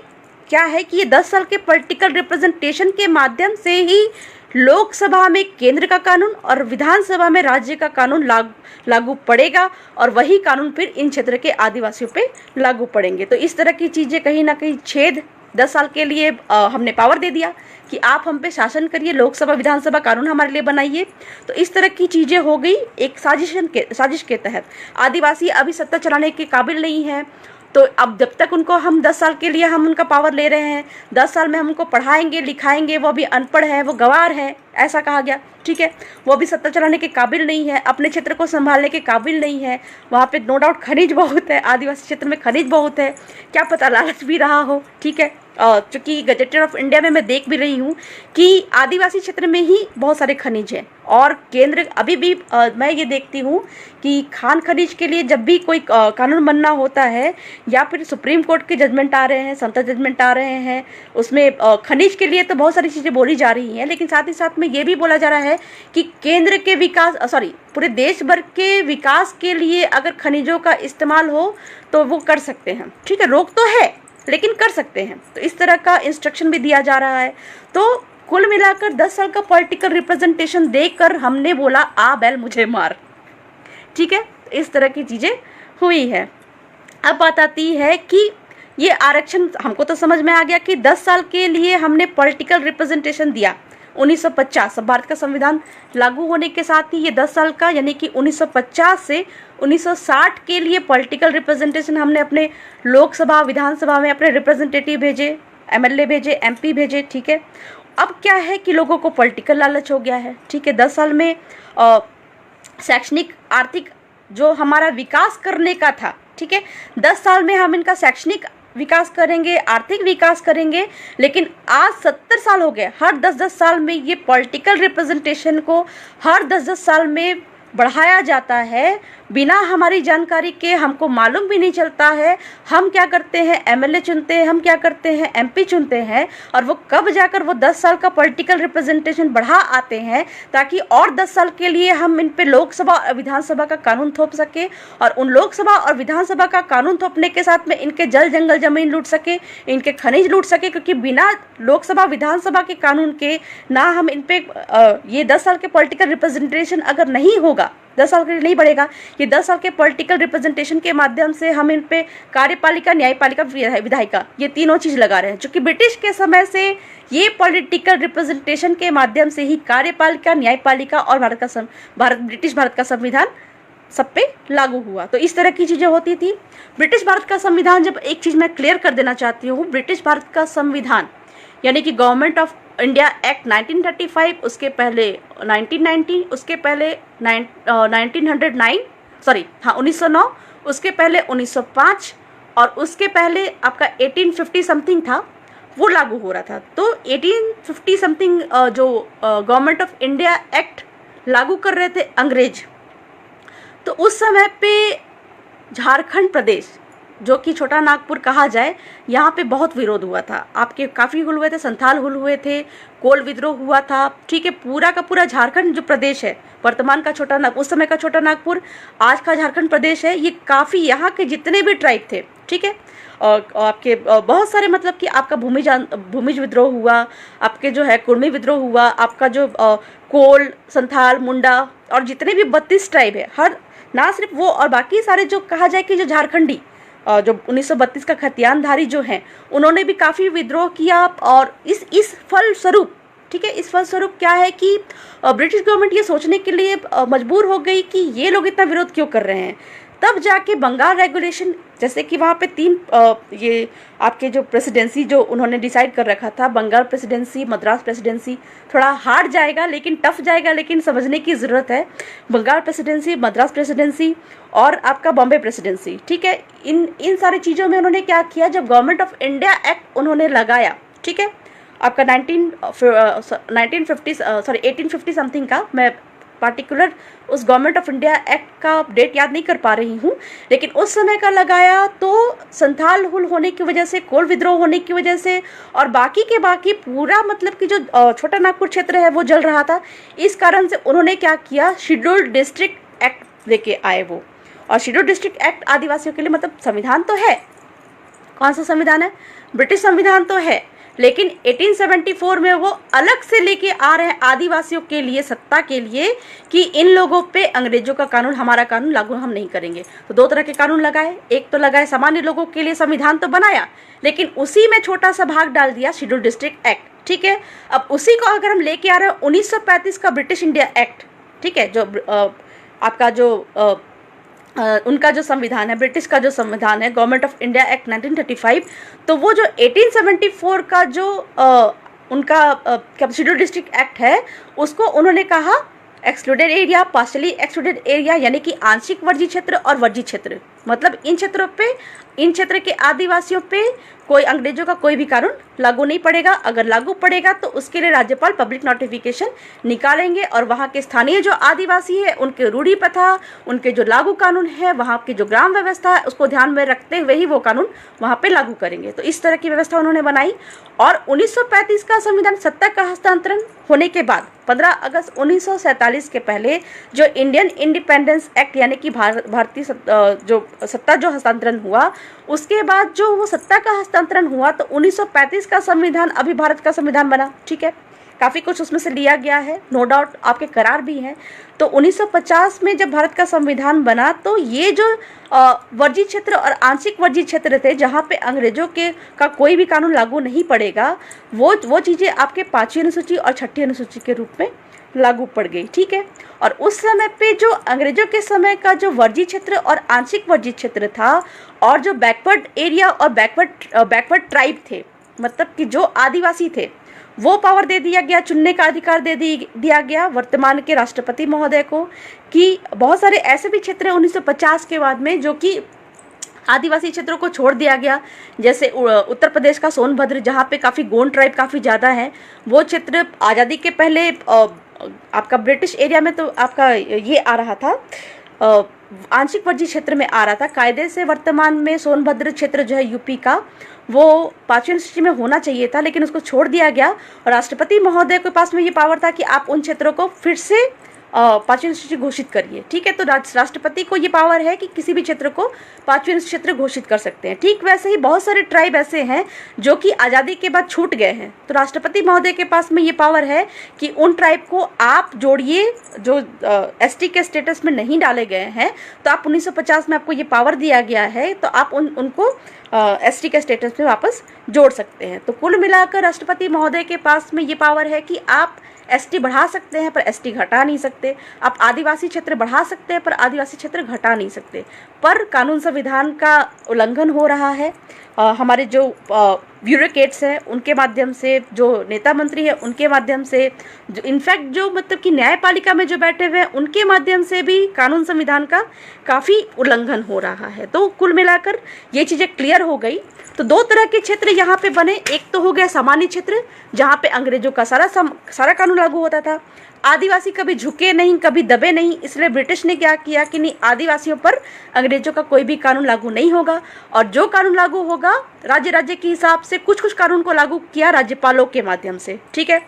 A: क्या है कि ये 10 साल के पॉलिटिकल रिप्रेजेंटेशन के माध्यम से ही लोकसभा में केंद्र का कानून और विधानसभा में राज्य का कानून लागू पड़ेगा, और वही कानून फिर इन क्षेत्र के आदिवासियों पे लागू पड़ेंगे। तो इस तरह की चीज़ें कहीं ना कहीं छेद 10 साल के लिए हमने पावर दे दिया कि आप हम पे शासन करिए, लोकसभा विधानसभा कानून हमारे लिए बनाइए। तो इस तरह की चीज़ें हो गई एक साजिश के तहत। आदिवासी अभी सत्ता चलाने के काबिल नहीं है, तो अब जब तक उनको हम 10 साल के लिए हम उनका पावर ले रहे हैं, 10 साल में हम उनको पढ़ाएंगे लिखाएंगे, वो अभी अनपढ़ है, वो गंवार है, ऐसा कहा गया। ठीक है, वो अभी सत्ता चलाने के काबिल नहीं है, अपने क्षेत्र को संभालने के काबिल नहीं है। वहाँ पे नो डाउट खनिज बहुत है, आदिवासी क्षेत्र में खनिज बहुत है, क्या पता लालच भी रहा हो। ठीक है, चूँकि गजेटेड ऑफ इंडिया में मैं देख भी रही हूँ कि आदिवासी क्षेत्र में ही बहुत सारे खनिज हैं, और केंद्र अभी भी मैं ये देखती हूँ कि खान खनिज के लिए जब भी कोई कानून बनना होता है, या फिर सुप्रीम कोर्ट के जजमेंट आ रहे हैं, संसद जजमेंट आ रहे हैं, उसमें खनिज के लिए तो बहुत सारी चीज़ें बोली जा रही हैं, लेकिन साथ ही साथ में ये भी बोला जा रहा है कि केंद्र के विकास पूरे देश भर के विकास के लिए अगर खनिजों का इस्तेमाल हो तो वो कर सकते हैं। ठीक है, रोक तो है लेकिन कर सकते हैं। तो इस तरह का इंस्ट्रक्शन भी दिया जा रहा है। तो कुल मिलाकर 10 साल का पॉलिटिकल रिप्रेजेंटेशन देकर हमने बोला आ बैल मुझे मार। ठीक है, इस तरह की चीज़ें हुई है। अब बात आती है कि ये आरक्षण हमको तो समझ में आ गया कि 10 साल के लिए हमने पॉलिटिकल रिप्रेजेंटेशन दिया। 1950 भारत का संविधान लागू होने के साथ ही ये 10 साल का, यानी कि 1950 से 1960 के लिए पॉलिटिकल रिप्रेजेंटेशन हमने अपने लोकसभा विधानसभा में अपने रिप्रेजेंटेटिव भेजे, MLA भेजे, MP भेजे। ठीक है, अब क्या है कि लोगों को पॉलिटिकल लालच हो गया है। ठीक है, 10 साल में शैक्षणिक आर्थिक जो हमारा विकास करने का था, ठीक है। 10 साल में हम इनका शैक्षणिक विकास करेंगे, आर्थिक विकास करेंगे, लेकिन आज 70 साल हो गए। हर 10-10 साल में ये पॉलिटिकल रिप्रेजेंटेशन को हर 10-10 साल में बढ़ाया जाता है बिना हमारी जानकारी के। हमको मालूम भी नहीं चलता है हम क्या करते हैं, एमएलए चुनते हैं, हम क्या करते हैं, एमपी चुनते हैं, और वो कब जाकर वो 10 साल का पॉलिटिकल रिप्रेजेंटेशन बढ़ा आते हैं ताकि और 10 साल के लिए हम इन पे लोकसभा और विधानसभा का कानून थोप सके, और उन लोकसभा और विधानसभा का कानून थोपने के साथ में इनके जल जंगल जमीन लूट सके, इनके खनिज लूट सके, क्योंकि बिना लोकसभा विधानसभा के कानून के ना हम इन पे ये 10 साल के पॉलिटिकल रिप्रेजेंटेशन अगर नहीं होगा, 10 साल के लिए नहीं बढ़ेगा, ये 10 साल के पॉलिटिकल रिप्रेजेंटेशन के माध्यम से हम इन पे कार्यपालिका, न्यायपालिका, विधायिका, ये तीनों चीज़ लगा रहे हैं। क्योंकि ब्रिटिश के समय से ये पॉलिटिकल रिप्रेजेंटेशन के माध्यम से ही कार्यपालिका, न्यायपालिका और ब्रिटिश भारत का संविधान सब पे लागू हुआ। तो इस तरह की चीज़ें होती थी। ब्रिटिश भारत का संविधान, जब एक चीज़ मैं क्लियर कर देना चाहती हूँ, ब्रिटिश भारत का संविधान यानी कि गवर्नमेंट ऑफ इंडिया एक्ट 1935, उसके पहले 1919, उसके पहले 1909, उसके पहले 1905 और उसके पहले आपका 1850 समथिंग था, वो लागू हो रहा था। तो 1850 समथिंग जो गवर्नमेंट ऑफ इंडिया एक्ट लागू कर रहे थे अंग्रेज, तो उस समय पे झारखंड प्रदेश, जो कि छोटा नागपुर कहा जाए, यहाँ पे बहुत विरोध हुआ था। आपके काफ़ी हुल हुए थे, संथाल हुल हुए थे, कोल विद्रोह हुआ था, ठीक है। पूरा का पूरा झारखंड जो प्रदेश है, वर्तमान का छोटा नागपुर, उस समय का छोटा नागपुर, आज का झारखंड प्रदेश है, ये काफ़ी यहाँ के जितने भी ट्राइब थे, ठीक है, और आपके बहुत सारे, मतलब कि आपका भूमिज विद्रोह हुआ, आपके जो है कुर्मी विद्रोह हुआ, आपका जो कोल, संथाल, मुंडा और जितने भी 32 ट्राइब है, हर ना सिर्फ वो और बाकी सारे जो कहा जाए कि जो झारखंडी जो 1932 का खतियानधारी जो हैं, उन्होंने भी काफ़ी विद्रोह किया। और इस फलस्वरूप, ठीक है, इस फलस्वरूप क्या है कि ब्रिटिश गवर्नमेंट ये सोचने के लिए मजबूर हो गई कि ये लोग इतना विरोध क्यों कर रहे हैं। तब जाके बंगाल रेगुलेशन, जैसे कि वहाँ पे 3 ये आपके जो प्रेसिडेंसी जो उन्होंने डिसाइड कर रखा था, बंगाल प्रेसिडेंसी, मद्रास प्रेसिडेंसी, थोड़ा हार्ड जाएगा लेकिन टफ जाएगा, लेकिन समझने की ज़रूरत है। बंगाल प्रेसिडेंसी, मद्रास प्रेसिडेंसी और आपका बॉम्बे प्रेसिडेंसी, ठीक है, इन सारी चीज़ों में उन्होंने क्या किया, जब गवर्नमेंट ऑफ इंडिया एक्ट उन्होंने लगाया, ठीक है, आपका 1850 समथिंग का, मैं पार्टिकुलर उस गवर्नमेंट ऑफ इंडिया एक्ट का डेट याद नहीं कर पा रही हूँ, लेकिन उस समय का लगाया तो संथाल हुल होने की वजह से, कोल विद्रोह होने की वजह से और बाकी के बाकी पूरा, मतलब कि जो छोटा नागपुर क्षेत्र है वो जल रहा था। इस कारण से उन्होंने क्या किया, शेड्यूल्ड डिस्ट्रिक्ट एक्ट लेके आए वो। और शेड्यूल्ड डिस्ट्रिक्ट एक्ट आदिवासियों के लिए, मतलब संविधान तो है, कौन सा संविधान है, ब्रिटिश संविधान तो है, लेकिन 1874 में वो अलग से लेके आ रहे हैं आदिवासियों के लिए, सत्ता के लिए, कि इन लोगों पे अंग्रेजों का कानून, हमारा कानून लागू हम नहीं करेंगे। तो 2 तरह के कानून लगाए, एक तो लगाए सामान्य लोगों के लिए, संविधान तो बनाया, लेकिन उसी में छोटा सा भाग डाल दिया शेड्यूल डिस्ट्रिक्ट एक्ट, ठीक है। अब उसी को अगर हम लेके आ रहे हैं 1935 का ब्रिटिश इंडिया एक्ट, ठीक है, जो आपका जो उनका जो संविधान है, ब्रिटिश का जो संविधान है, गवर्नमेंट ऑफ इंडिया एक्ट 1935, तो वो जो 1874 का जो उनका शेड्यूल डिस्ट्रिक्ट एक्ट है, उसको उन्होंने कहा excluded area, partially excluded area, यानी कि आंशिक वर्जी क्षेत्र और वर्जी क्षेत्र। मतलब इन क्षेत्रों पे, इन क्षेत्र के आदिवासियों पे कोई अंग्रेजों का कोई भी कानून लागू नहीं पड़ेगा। अगर लागू पड़ेगा तो उसके लिए राज्यपाल पब्लिक नोटिफिकेशन निकालेंगे और वहाँ के स्थानीय जो आदिवासी है, उनके रूढ़ी प्रथा, उनके जो लागू कानून है, वहाँ की जो ग्राम व्यवस्था है, उसको ध्यान में रखते हुए ही वो कानून वहाँ पे लागू करेंगे। तो इस तरह की व्यवस्था उन्होंने बनाई। और 1935 का संविधान सत्ता का हस्तांतरण होने के बाद 15 अगस्त 1947 के पहले जो इंडियन इंडिपेंडेंस एक्ट, यानी कि भारतीय जो सत्ता जो हस्तांतरण हुआ, उसके बाद जो वो सत्ता का हस्तांतरण हुआ, तो 1935 का संविधान अभी भारत का संविधान बना, ठीक है। काफ़ी कुछ उसमें से लिया गया है, नो डाउट, आपके करार भी हैं। तो 1950 में जब भारत का संविधान बना, तो ये जो वर्जी क्षेत्र और आंशिक वर्जी क्षेत्र थे, जहाँ पे अंग्रेजों के का कोई भी कानून लागू नहीं पड़ेगा, वो चीज़ें आपके 5वीं अनुसूची और 6ठी अनुसूची के रूप में लागू पड़ गई, ठीक है। और उस समय पे जो अंग्रेजों के समय का जो वर्जी क्षेत्र और आंशिक वर्जी क्षेत्र था, और जो बैकवर्ड एरिया और बैकवर्ड ट्राइब थे, मतलब कि जो आदिवासी थे, वो पावर दे दिया गया, चुनने का अधिकार दिया गया वर्तमान के राष्ट्रपति महोदय को, कि बहुत सारे ऐसे भी क्षेत्र हैं 1950 के बाद में जो कि आदिवासी क्षेत्रों को छोड़ दिया गया, जैसे उत्तर प्रदेश का सोनभद्र जहाँ पे काफ़ी गोंड ट्राइब काफ़ी ज़्यादा है, वो क्षेत्र आज़ादी के पहले आपका ब्रिटिश एरिया में तो आपका ये आ रहा था, आंशिक वर्जी क्षेत्र में आ रहा था। कायदे से वर्तमान में सोनभद्र क्षेत्र जो है यूपी का, वो 5वीं अनुसूची में होना चाहिए था, लेकिन उसको छोड़ दिया गया और राष्ट्रपति महोदय के पास में ये पावर था कि आप उन क्षेत्रों को फिर से 5वीं अनुसूची घोषित करिए। ठीक है, तो राष्ट्रपति को ये पावर है कि किसी भी क्षेत्र को 5वीं अनुसूची क्षेत्र घोषित कर सकते हैं। ठीक वैसे ही बहुत सारे ट्राइब ऐसे हैं जो कि आज़ादी के बाद छूट गए हैं, तो राष्ट्रपति महोदय के पास में ये पावर है कि उन ट्राइब को आप जोड़िए जो एसटी के स्टेटस में नहीं डाले गए हैं, तो आप 1950 में आपको ये पावर दिया गया है, तो आप उनको एसटी के स्टेटस में वापस जोड़ सकते हैं। तो कुल मिलाकर राष्ट्रपति महोदय के पास में ये पावर है कि आप एसटी बढ़ा सकते हैं पर एसटी घटा नहीं सकते, आप आदिवासी क्षेत्र बढ़ा सकते हैं पर आदिवासी क्षेत्र घटा नहीं सकते। पर कानून संविधान का उल्लंघन हो रहा है। हमारे जो ब्यूरोक्रेट्स हैं उनके माध्यम से, जो नेता मंत्री है उनके माध्यम से, जो इनफैक्ट जो मतलब कि न्यायपालिका में जो बैठे हुए हैं उनके माध्यम से भी कानून संविधान का काफ़ी उल्लंघन हो रहा है। तो कुल मिलाकर ये चीज़ें क्लियर हो गई। तो दो तरह के क्षेत्र यहाँ पे बने, एक तो हो गया सामान्य क्षेत्र जहाँ पे अंग्रेजों का सारा कानून लागू होता था, आदिवासी कभी झुके नहीं कभी दबे नहीं, इसलिए ब्रिटिश ने क्या किया कि नहीं, आदिवासियों पर अंग्रेजों का कोई भी कानून लागू नहीं होगा, और जो कानून लागू होगा राज्य राज्य के हिसाब से कुछ कानून को लागू किया राज्यपालों के माध्यम से। ठीक है,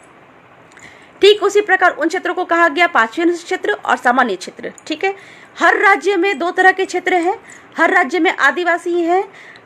A: ठीक उसी प्रकार उन क्षेत्रों को कहा गया 5वीं अनुसूची क्षेत्र और सामान्य क्षेत्र। ठीक है, हर राज्य में दो तरह के क्षेत्र हैं, हर राज्य में आदिवासी हैं,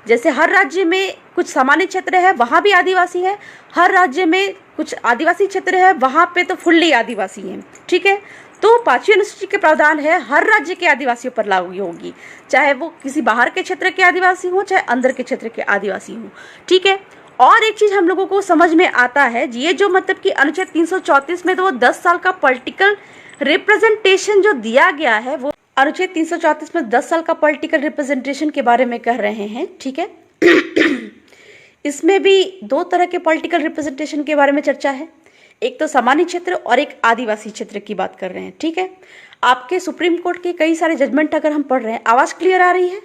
A: जैसे हर राज्य में कुछ सामान्य क्षेत्र है वहाँ भी आदिवासी है, हर राज्य में कुछ आदिवासी क्षेत्र है वहाँ पे तो फुल्ली आदिवासी हैं। ठीक है, तो 5वीं अनुसूची के प्रावधान है हर राज्य के आदिवासियों पर लागू होगी, चाहे वो किसी बाहर के क्षेत्र के आदिवासी हों चाहे अंदर के क्षेत्र के आदिवासी हों। ठीक है, और एक चीज़ हम लोगों को समझ में आता है, ये जो मतलब कि अनुच्छेद 334 में तो वो 10 साल का पॉलिटिकल रिप्रेजेंटेशन जो दिया गया है, वो अनुच्छेद 334 में 10 साल का पॉलिटिकल रिप्रेजेंटेशन के बारे में कह रहे हैं। ठीक है, इसमें भी दो तरह के पॉलिटिकल रिप्रेजेंटेशन के बारे में चर्चा है, एक तो सामान्य क्षेत्र और एक आदिवासी क्षेत्र की बात कर रहे हैं। ठीक है, आपके सुप्रीम कोर्ट के कई सारे जजमेंट अगर हम पढ़ रहे हैं, आवाज़ क्लियर आ रही है?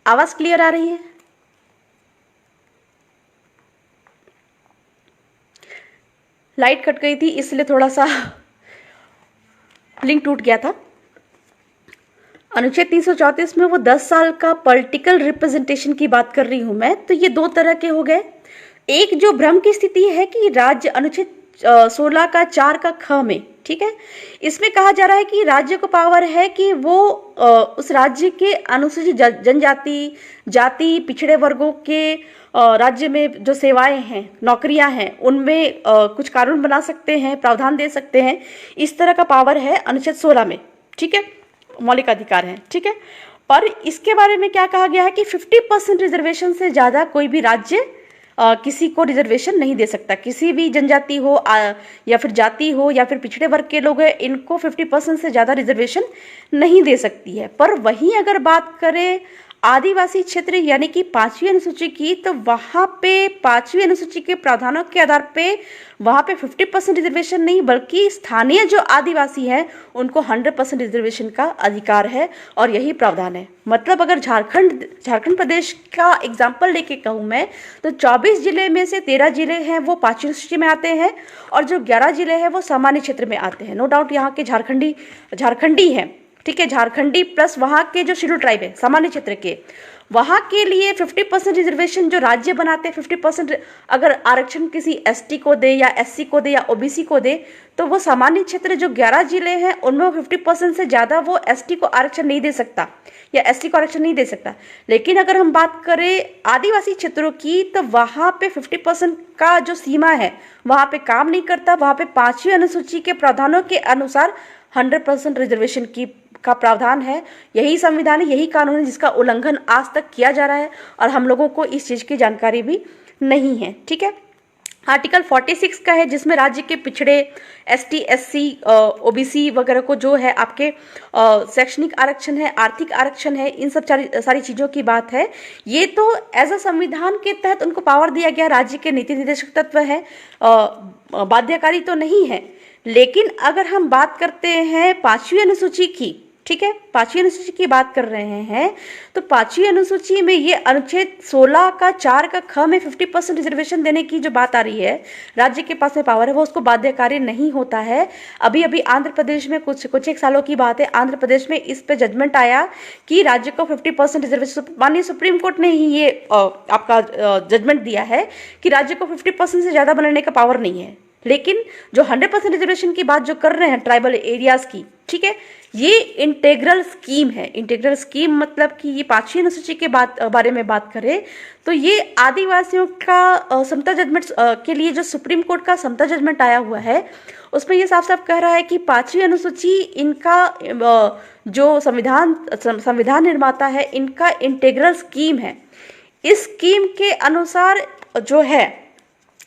A: आवाज़ क्लियर आ रही है? लाइट कट गई थी इसलिए थोड़ा सा लिंक टूट गया था। अनुच्छेद 334 में वो 10 साल का पॉलिटिकल रिप्रेजेंटेशन की बात कर रही हूं मैं, तो ये दो तरह के हो गए। एक जो भ्रम की स्थिति है कि राज्य अनुच्छेद 16 का 4 का ख में, ठीक है, इसमें कहा जा रहा है कि राज्य को पावर है कि वो उस राज्य के अनुसूचित जनजाति, जाति, पिछड़े वर्गों के राज्य में जो सेवाएं हैं, नौकरियां हैं, उनमें कुछ कानून बना सकते हैं, प्रावधान दे सकते हैं। इस तरह का पावर है अनुच्छेद 16 में। ठीक है, मौलिक अधिकार है। ठीक है, और इसके बारे में क्या कहा गया है कि 50% रिजर्वेशन से ज़्यादा कोई भी राज्य किसी को रिजर्वेशन नहीं दे सकता। किसी भी जनजाति हो या फिर जाति हो या फिर पिछड़े वर्ग के लोग हैं, इनको 50% से ज़्यादा रिजर्वेशन नहीं दे सकती है। पर वहीं अगर बात करें आदिवासी क्षेत्र यानी कि 5वीं अनुसूची की, तो वहाँ पे 5वीं अनुसूची के प्रावधानों के आधार पे वहाँ पे 50% रिजर्वेशन नहीं बल्कि स्थानीय जो आदिवासी हैं उनको 100% रिजर्वेशन का अधिकार है, और यही प्रावधान है। मतलब अगर झारखंड प्रदेश का एग्जाम्पल लेके कहूँ मैं, तो 24 जिले में से 13 जिले हैं वो 5वीं अनुसूची में आते हैं, और जो 11 जिले हैं वो सामान्य क्षेत्र में आते हैं। नो डाउट यहाँ के झारखंडी हैं। ठीक है, झारखंडी प्लस वहाँ के जो शेड्यूल ट्राइब है सामान्य क्षेत्र के, वहाँ के लिए 50% रिजर्वेशन जो राज्य बनाते हैं, 50% अगर आरक्षण किसी एसटी को दे या एससी को दे या ओबीसी को दे, तो वो सामान्य क्षेत्र जो 11 जिले हैं उनमें 50% से ज़्यादा वो एसटी को आरक्षण नहीं दे सकता या एसटी को आरक्षण नहीं दे सकता। लेकिन अगर हम बात करें आदिवासी क्षेत्रों की, तो वहाँ पे 50% का जो सीमा है वहाँ पे काम नहीं करता। वहाँ पे 5वीं अनुसूची के प्रावधानों के अनुसार 100% रिजर्वेशन का प्रावधान है। यही संविधान है, यही कानून है जिसका उल्लंघन आज तक किया जा रहा है, और हम लोगों को इस चीज़ की जानकारी भी नहीं है। ठीक है, आर्टिकल 46 का है, जिसमें राज्य के पिछड़े एसटी, एससी, ओबीसी वगैरह को जो है आपके शैक्षणिक आरक्षण है, आर्थिक आरक्षण है, इन सब सारी चीज़ों की बात है। ये तो एज अ संविधान के तहत उनको पावर दिया गया, राज्य के नीति निर्देशक तत्व है, बाध्यकारी तो नहीं है। लेकिन अगर हम बात करते हैं 5वीं अनुसूची की, ठीक है, 5वीं अनुसूची की बात कर रहे हैं, तो 5वीं अनुसूची में ये अनुच्छेद 16 का 4 का ख में 50% रिजर्वेशन देने की जो बात आ रही है, राज्य के पास में पावर है, वो उसको बाध्यकारी नहीं होता है। अभी अभी आंध्र प्रदेश में कुछ एक सालों की बात है, आंध्र प्रदेश में इस पे जजमेंट आया कि राज्य को 50% रिजर्वेशन, माननीय सुप्रीम कोर्ट ने ही ये आपका जजमेंट दिया है कि राज्य को 50% से ज़्यादा बनाने का पावर नहीं है। लेकिन जो 100% रिजर्वेशन की बात जो कर रहे हैं ट्राइबल एरियाज की, ठीक है, ये इंटेग्रल स्कीम है। इंटेग्रल स्कीम मतलब कि ये 5वीं अनुसूची के बारे में बात करें तो ये आदिवासियों का समता जजमेंट के लिए जो सुप्रीम कोर्ट का समता जजमेंट आया हुआ है, उसमें ये साफ साफ कह रहा है कि 5वीं अनुसूची इनका जो संविधान निर्माता है, इनका इंटेग्रल स्कीम है। इस स्कीम के अनुसार जो है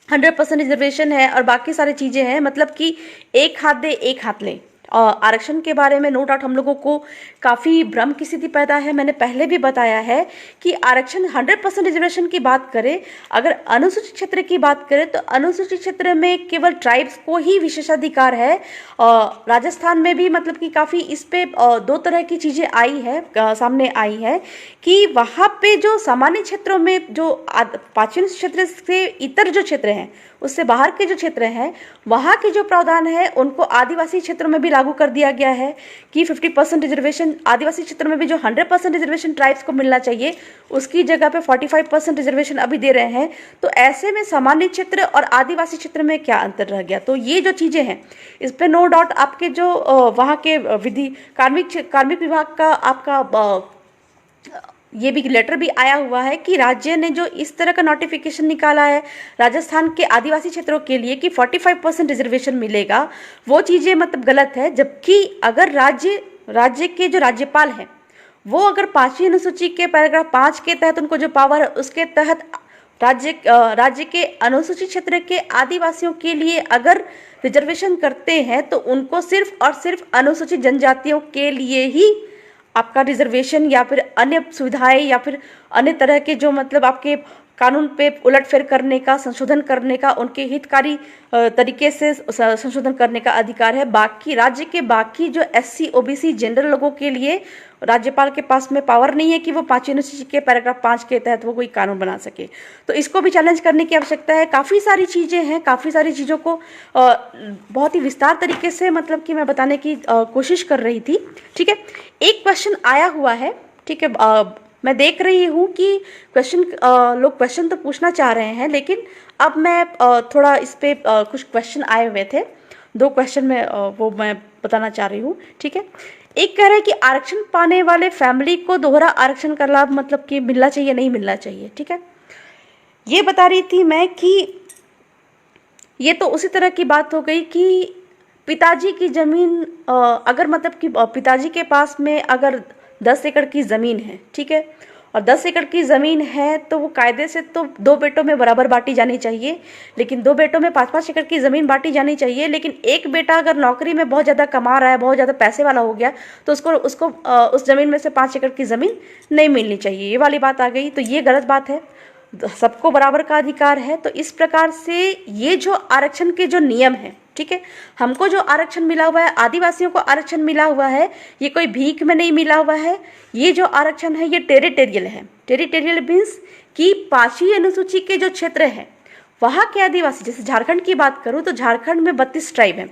A: 100% रिजर्वेशन है और बाकी सारी चीज़ें हैं, मतलब कि एक हाथ दे एक हाथ ले। आरक्षण के बारे में नो डाउट हम लोगों को काफ़ी भ्रम की स्थिति पैदा है। मैंने पहले भी बताया है कि आरक्षण 100% रिजर्वेशन की बात करें, अगर अनुसूचित क्षेत्र की बात करें तो अनुसूचित क्षेत्र में केवल ट्राइब्स को ही विशेषाधिकार है। राजस्थान में भी मतलब कि काफ़ी इस पे 2 तरह की चीज़ें आई है, सामने आई है कि वहाँ पे जो सामान्य क्षेत्रों में जो 5वीं क्षेत्र से इतर जो क्षेत्र हैं, उससे बाहर के जो क्षेत्र हैं, वहाँ के जो प्रावधान है उनको आदिवासी क्षेत्रों में भी लागू कर दिया गया है कि 50% रिजर्वेशन आदिवासी क्षेत्र में भी जो 100% रिजर्वेशन ट्राइब्स को मिलना चाहिए, उसकी जगह पे 45% रिजर्वेशन अभी दे रहे हैं। तो ऐसे में सामान्य क्षेत्र और आदिवासी क्षेत्र में क्या अंतर रह गया? तो ये जो चीज़ें हैं, इस पर नो डाउट आपके जो वहाँ के कार्मिक विभाग का आपका ये भी लेटर भी आया हुआ है कि राज्य ने जो इस तरह का नोटिफिकेशन निकाला है राजस्थान के आदिवासी क्षेत्रों के लिए कि 45% रिजर्वेशन मिलेगा, वो चीज़ें मतलब गलत है। जबकि अगर राज्य के जो राज्यपाल हैं वो अगर 5वीं अनुसूची के पैराग्राफ 5 के तहत उनको जो पावर है उसके तहत राज्य के अनुसूचित क्षेत्र के आदिवासियों के लिए अगर रिजर्वेशन करते हैं तो उनको सिर्फ और सिर्फ अनुसूचित जनजातियों के लिए ही आपका रिजर्वेशन या फिर अन्य सुविधाएं या फिर अन्य तरह के जो मतलब आपके कानून पे उलटफेर करने का, संशोधन करने का, उनके हितकारी तरीके से संशोधन करने का अधिकार है। बाकी राज्य के बाकी जो एससी, ओबीसी, जनरल लोगों के लिए राज्यपाल के पास में पावर नहीं है कि वो 5वीं अनुसूची के पैराग्राफ 5 के तहत वो कोई कानून बना सके। तो इसको भी चैलेंज करने की आवश्यकता है। काफ़ी सारी चीज़ें हैं, काफ़ी सारी चीज़ों को बहुत ही विस्तार तरीके से मतलब कि मैं बताने की कोशिश कर रही थी। ठीक है, एक क्वेश्चन आया हुआ है, ठीक है, मैं देख रही हूँ कि लोग क्वेश्चन तो पूछना चाह रहे हैं, लेकिन अब मैं थोड़ा इस पे कुछ क्वेश्चन आए हुए थे, 2 क्वेश्चन में वो मैं बताना चाह रही हूँ। ठीक है, एक कह रहे हैं कि आरक्षण पाने वाले फैमिली को दोहरा आरक्षण का लाभ मतलब कि मिलना चाहिए, नहीं मिलना चाहिए। ठीक है, ये बता रही थी मैं कि ये तो उसी तरह की बात हो गई कि पिताजी की ज़मीन अगर मतलब कि पिताजी के पास में अगर 10 एकड़ की ज़मीन है, ठीक है, और 10 एकड़ की ज़मीन है तो वो कायदे से तो 2 बेटों में बराबर बांटी जानी चाहिए, लेकिन 2 बेटों में 5-5 एकड़ की ज़मीन बांटी जानी चाहिए। लेकिन एक बेटा अगर नौकरी में बहुत ज़्यादा कमा रहा है, बहुत ज़्यादा पैसे वाला हो गया, तो उसको उस ज़मीन में से 5 एकड़ की ज़मीन नहीं मिलनी चाहिए, ये वाली बात आ गई। तो ये गलत बात है, सबको बराबर का अधिकार है। तो इस प्रकार से ये जो आरक्षण के जो नियम है, ठीक है, हमको जो आरक्षण मिला हुआ है, आदिवासियों को आरक्षण मिला हुआ है, ये कोई भीख में नहीं मिला हुआ है। ये जो आरक्षण है ये टेरिटोरियल है। टेरिटोरियल मीन्स कि 5वीं अनुसूची के जो क्षेत्र है वहाँ के आदिवासी, जैसे झारखंड की बात करूँ तो झारखंड में 32 ट्राइब हैं।